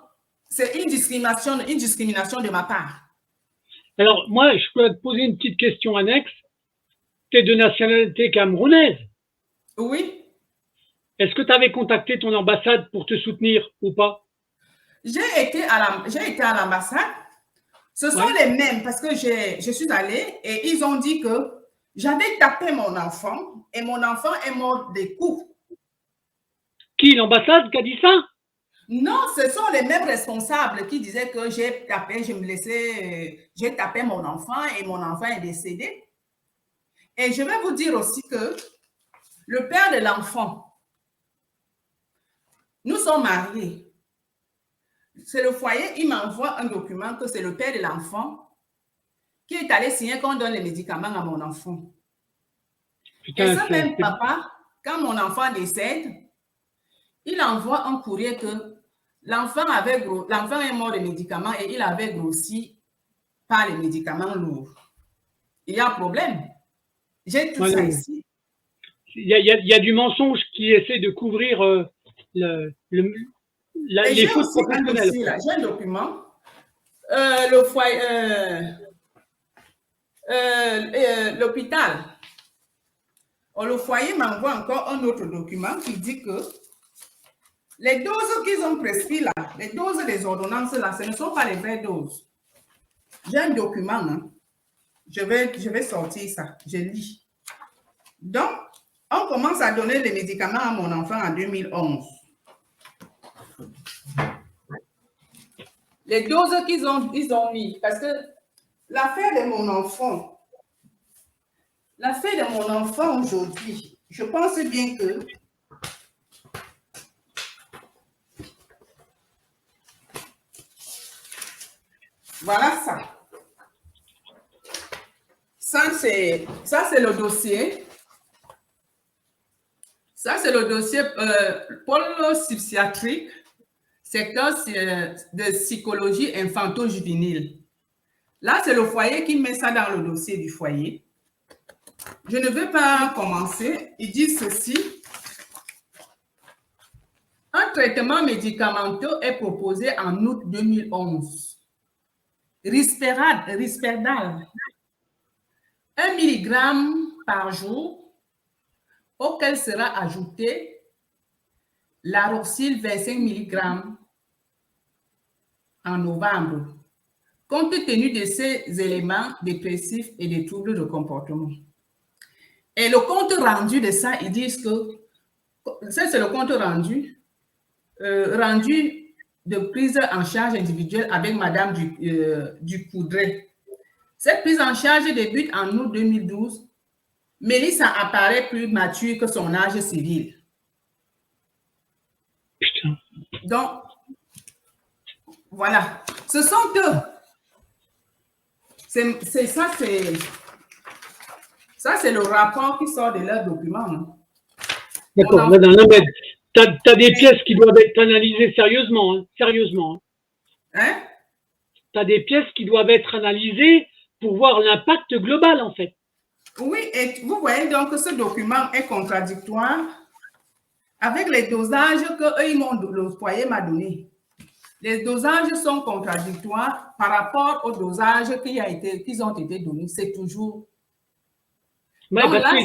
C'est une discrimination de ma part. Alors, moi, je peux te poser une petite question annexe. Tu es de nationalité camerounaise? Oui. Est-ce que tu avais contacté ton ambassade pour te soutenir ou pas? J'ai été à l'ambassade. Ce sont les mêmes parce que je suis allée et ils ont dit que j'avais tapé mon enfant et mon enfant est mort des coups. Qui, l'ambassade qui a dit ça? Non, ce sont les mêmes responsables qui disaient que j'ai tapé mon enfant et mon enfant est décédé. Et je vais vous dire aussi que le père de l'enfant, nous sommes mariés. C'est le foyer, il m'envoie un document que c'est le père de l'enfant qui est allé signer qu'on donne les médicaments à mon enfant. Putain, et ce même papa, quand mon enfant décède, il envoie un courrier que l'enfant est mort de médicaments et il avait grossi par les médicaments lourds. Il y a un problème. J'ai tout ça ici. Il y a du mensonge qui essaie de couvrir les fautes professionnelles. J'ai un document. Le foyer, l'hôpital. Le foyer m'envoie encore un autre document qui dit que les doses qu'ils ont prescrites là, les doses des ordonnances là, ce ne sont pas les vraies doses. J'ai un document, hein. Je vais sortir ça, je lis. Donc, on commence à donner les médicaments à mon enfant en 2011. Les doses qu'ils ont mis, parce que l'affaire de mon enfant, L'affaire de mon enfant aujourd'hui, je pense bien que voilà ça. Ça, c'est le dossier. Ça, c'est le dossier pôle psychiatrique, secteur de psychologie infanto-juvénile. Là, c'est le foyer qui met ça dans le dossier du foyer. Je ne vais pas commencer. Il dit ceci. Un traitement médicamenteux est proposé en août 2011. Risperdal, 1 mg par jour, auquel sera ajouté Laroxyl 25 mg en novembre, compte tenu de ces éléments dépressifs et des troubles de comportement. Et le compte rendu de ça, ils disent que ça, c'est le compte rendu de prise en charge individuelle avec Madame Ducoudray. Cette prise en charge débute en août 2012. Mélissa apparaît plus mature que son âge civil. Putain. Donc, voilà. Ce sont eux. Ça, c'est le rapport qui sort de leurs documents. D'accord. Non, mais tu as des pièces qui doivent être analysées sérieusement. Hein, sérieusement. Hein? Tu as des pièces qui doivent être analysées pour voir l'impact global, en fait. Oui, et vous voyez donc que ce document est contradictoire avec les dosages que le foyer m'a donné. Les dosages sont contradictoires par rapport aux dosages qu'ils ont été donnés. C'est toujours... Ouais, parce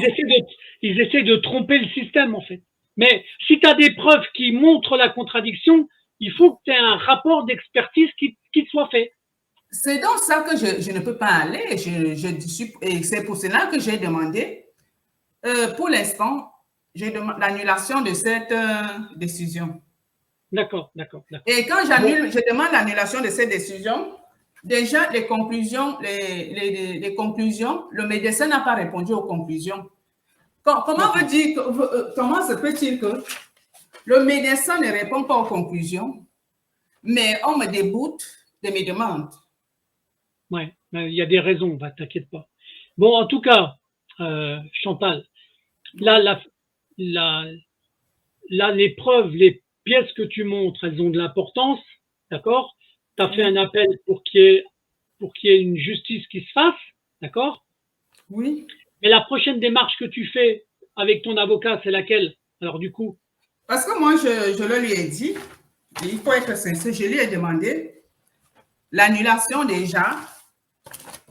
qu'ils essaient de tromper le système, en fait. Mais si tu as des preuves qui montrent la contradiction, il faut que tu aies un rapport d'expertise qui soit fait. C'est donc ça que je ne peux pas aller. Et c'est pour cela que j'ai demandé, pour l'instant, j'ai demandé l'annulation de cette décision. D'accord. Et quand je demande l'annulation de cette décision, déjà les conclusions, le médecin n'a pas répondu aux conclusions. Comment se peut-il que le médecin ne répond pas aux conclusions, mais on me déboute de mes demandes? Ouais, il y a des raisons, t'inquiète pas. Bon, en tout cas, Chantal, là, les preuves, les pièces que tu montres, elles ont de l'importance, d'accord? Tu as fait un appel pour qu'il y ait une justice qui se fasse, d'accord? Oui. Mais la prochaine démarche que tu fais avec ton avocat, c'est laquelle? Alors du coup? Parce que moi, je le lui ai dit, il faut être sincère, je lui ai demandé l'annulation déjà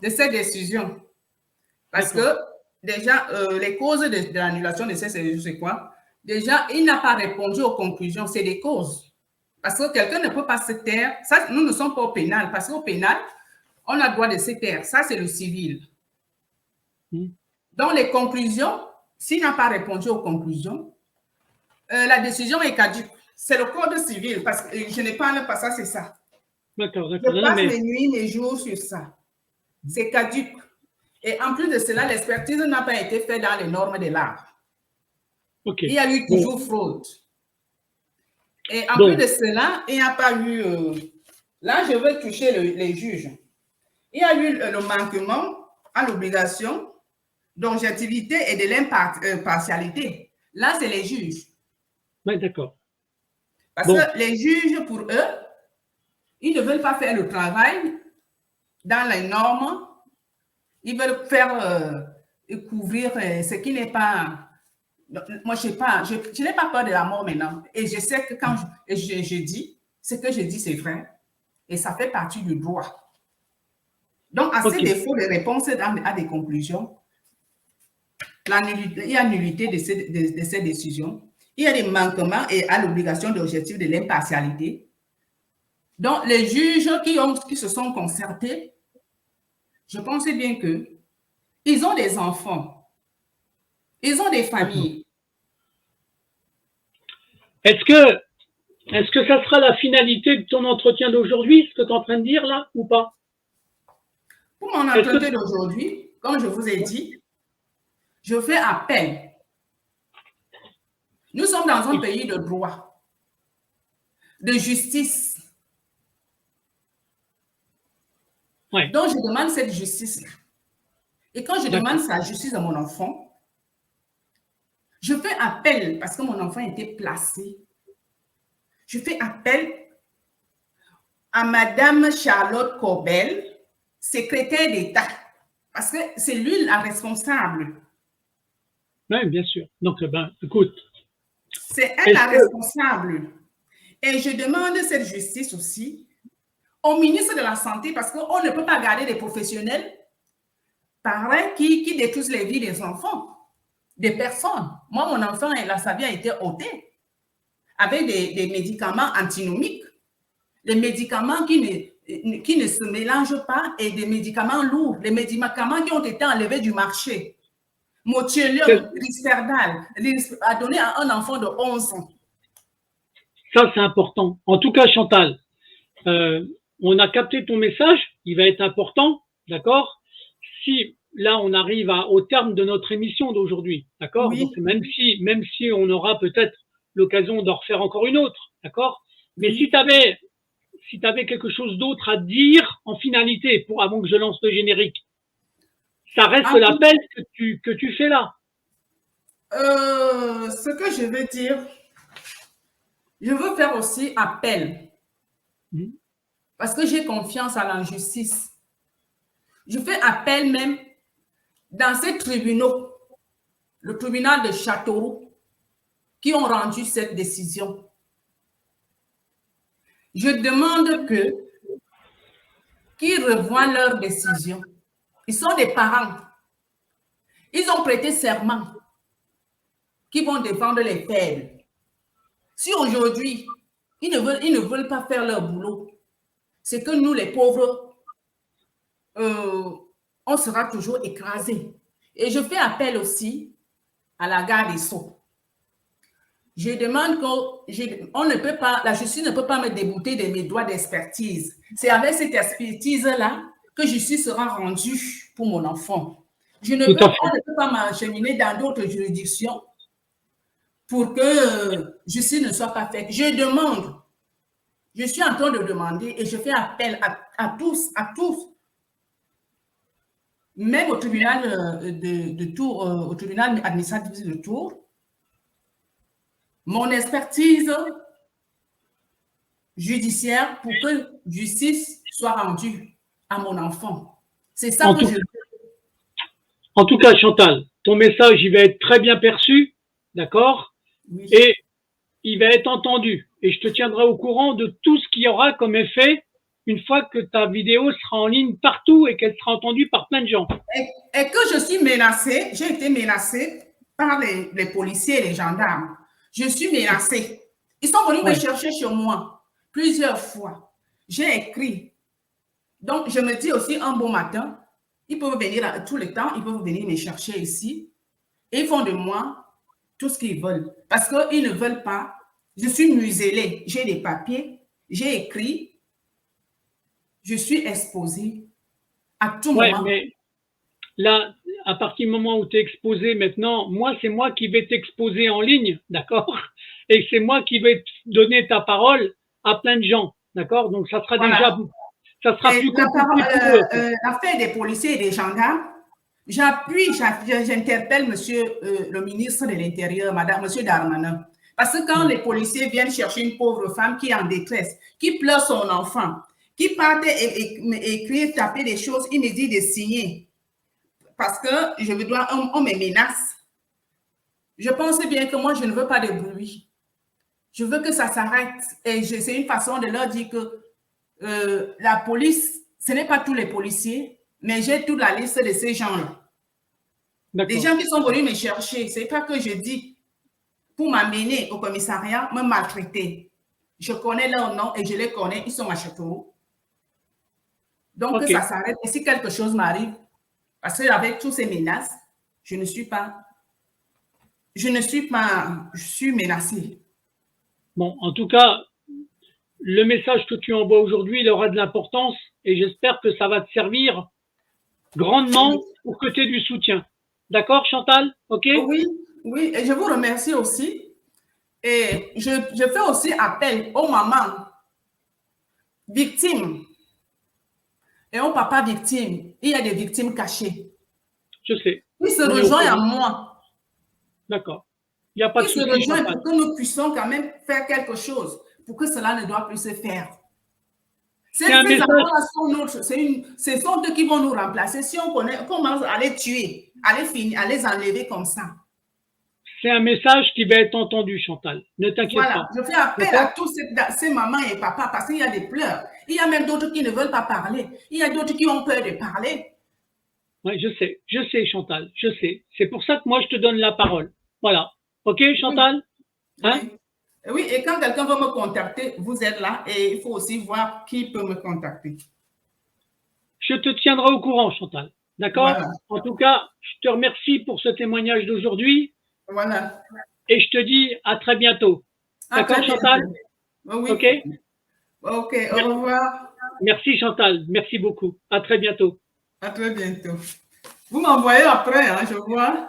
de cette décision. Parce que déjà, les causes de l'annulation de cette décision, c'est quoi? Déjà, il n'a pas répondu aux conclusions, c'est des causes. Parce que quelqu'un ne peut pas se taire. Ça, nous ne sommes pas au pénal, parce qu'au pénal, on a le droit de se taire. Ça, c'est le civil. Donc, les conclusions, s'il n'a pas répondu aux conclusions, la décision est caduque. C'est le code civil, parce que je ne parle pas ça, c'est ça. D'accord. Je passe mes nuits, mes jours sur ça. C'est caduque. Et en plus de cela, l'expertise n'a pas été faite dans les normes de l'art. Okay. Il y a eu toujours fraude. Et en plus de cela, il n'y a pas eu... là, je veux toucher les juges. Il y a eu le manquement à l'obligation d'objectivité et de l'impartialité. Là, c'est les juges. Oui, d'accord. Parce que les juges, pour eux, ils ne veulent pas faire le travail dans les normes. Ils veulent faire couvrir ce qui n'est pas... Moi, je n'ai pas peur de la mort maintenant. Et je sais que quand je dis, ce que je dis, c'est vrai. Et ça fait partie du droit. Donc, à ces défauts de réponse à des conclusions, il y a nullité de ces décisions. Il y a des manquements et à l'obligation d'objectif de l'impartialité. Donc, les juges qui se sont concertés, je pense bien qu'ils ont des enfants. Ils ont des familles. Est-ce que ça sera la finalité de ton entretien d'aujourd'hui, ce que tu es en train de dire là, ou pas? Pour mon entretien d'aujourd'hui, comme je vous ai dit, Je fais appel. Nous sommes dans un pays de droit, de justice. Ouais. Donc, je demande cette justice-là. Et quand je demande sa justice à mon enfant, je fais appel parce que mon enfant était placé. Je fais appel à Madame Charlotte Corbel, secrétaire d'État, parce que c'est lui la responsable. Oui, bien sûr. Donc, écoute. C'est elle la responsable. Et je demande cette justice aussi au ministre de la Santé, parce qu'on ne peut pas garder des professionnels pareils qui détruisent les vies des enfants, des personnes. Moi, mon enfant, sa vie a été ôtée avec des médicaments antinomiques, des médicaments qui ne se mélangent pas et des médicaments lourds, les médicaments qui ont été enlevés du marché. Motiolium, Risperdal, a donné à un enfant de 11 ans. Ça, c'est important. En tout cas, Chantal, on a capté ton message, il va être important, d'accord? Si là, on arrive au terme de notre émission d'aujourd'hui, d'accord? Oui. Donc, même si on aura peut-être l'occasion d'en refaire encore une autre, d'accord? Mais oui. Si tu avais quelque chose d'autre à dire en finalité, avant que je lance le générique, ça reste l'appel que tu fais là. Ce que je veux dire, je veux faire aussi appel. Parce que j'ai confiance à la justice. Je fais appel même dans ces tribunaux, le tribunal de Châteauroux, qui ont rendu cette décision. Je demande qu'ils revoient leur décision. Ils sont des parents. Ils ont prêté serment qu'ils vont défendre les faibles. Si aujourd'hui, ils ne veulent pas faire leur boulot, c'est que nous, les pauvres, on sera toujours écrasés. Et je fais appel aussi à la garde des Sceaux. Je demande la justice ne peut pas me débouter de mes droits d'expertise. C'est avec cette expertise-là que justice sera rendue pour mon enfant. On ne peut pas m'acheminer dans d'autres juridictions pour que justice ne soit pas faite. Je suis en train de demander et je fais appel à tous, même au tribunal de Tours, au tribunal administratif de Tours, mon expertise judiciaire pour que justice soit rendue à mon enfant. C'est ça que je veux. En tout cas, Chantal, ton message, il va être très bien perçu, d'accord? Oui. Et il va être entendu. Et je te tiendrai au courant de tout ce qu'il y aura comme effet une fois que ta vidéo sera en ligne partout et qu'elle sera entendue par plein de gens. Et que je suis menacée, j'ai été menacée par les policiers et les gendarmes. Je suis menacée. Ils sont venus me chercher chez moi plusieurs fois. J'ai écrit. Donc, je me dis aussi un bon matin, ils peuvent venir tout le temps, ils peuvent venir me chercher ici. Et ils font de moi tout ce qu'ils veulent. Parce qu'ils ne veulent pas. Je suis muselée. J'ai des papiers. J'ai écrit. Je suis exposée à tout moment. Mais là, à partir du moment où tu es exposé maintenant, c'est moi qui vais t'exposer en ligne, d'accord? Et c'est moi qui vais donner ta parole à plein de gens, d'accord? Donc, ça sera déjà, ça sera plus compliqué. L'affaire des policiers et des gendarmes, j'interpelle monsieur le ministre de l'Intérieur, monsieur Darmanin. Parce que quand les policiers viennent chercher une pauvre femme qui est en détresse, qui pleure son enfant, qui part écrire, taper des choses, il me dit de signer. Parce que on me menace. Je pense bien que moi, je ne veux pas de bruit. Je veux que ça s'arrête. Et c'est une façon de leur dire que la police, ce n'est pas tous les policiers, mais j'ai toute la liste de ces gens-là. Les gens qui sont venus me chercher, ce n'est pas que je dis pour m'amener au commissariat, me maltraiter. Je connais leur nom et je les connais, ils sont à Châteauroux. Donc, que ça s'arrête. Et si quelque chose m'arrive, parce qu'avec toutes ces menaces, je suis menacée. Bon, en tout cas, le message que tu envoies aujourd'hui, il aura de l'importance et j'espère que ça va te servir grandement pour que tu aies du soutien. D'accord, Chantal? OK? Oui, oui, et je vous remercie aussi. Et je fais aussi appel aux mamans victimes et aux papas victimes. Il y a des victimes cachées. Je sais. Qui se On est au rejoignent à courant. moi. D'accord. Il n'y a pas de Qui se souci, rejoignent Chantal. pour que nous puissions quand même faire quelque chose, pour que cela ne doit plus se faire. C'est un Ces message. enfants-là sont notre, ce sont eux qui vont nous remplacer si on commence à les tuer, à les finir, à les enlever comme ça. C'est un message qui va être entendu, Chantal. Ne t'inquiète Voilà, pas. je fais appel à D'accord? tous ces mamans et papas parce qu'il y a des pleurs. Il y a même d'autres qui ne veulent pas parler. Il y a d'autres qui ont peur de parler. Oui, je sais, Chantal, je sais. C'est pour ça que moi, je te donne la parole. Voilà. OK, Oui, Chantal? Hein? oui. Oui, et quand quelqu'un veut me contacter, vous êtes là et il faut aussi voir qui peut me contacter. Je te tiendrai au courant, Chantal. D'accord? Voilà, En tout cas, je te remercie pour ce témoignage d'aujourd'hui voilà. et je te dis à très bientôt. À D'accord, très Chantal? bientôt. Oui, OK? ok, au Merci, revoir. merci, Chantal. Merci beaucoup. À très bientôt. À très bientôt. Vous m'envoyez après, hein, je vois.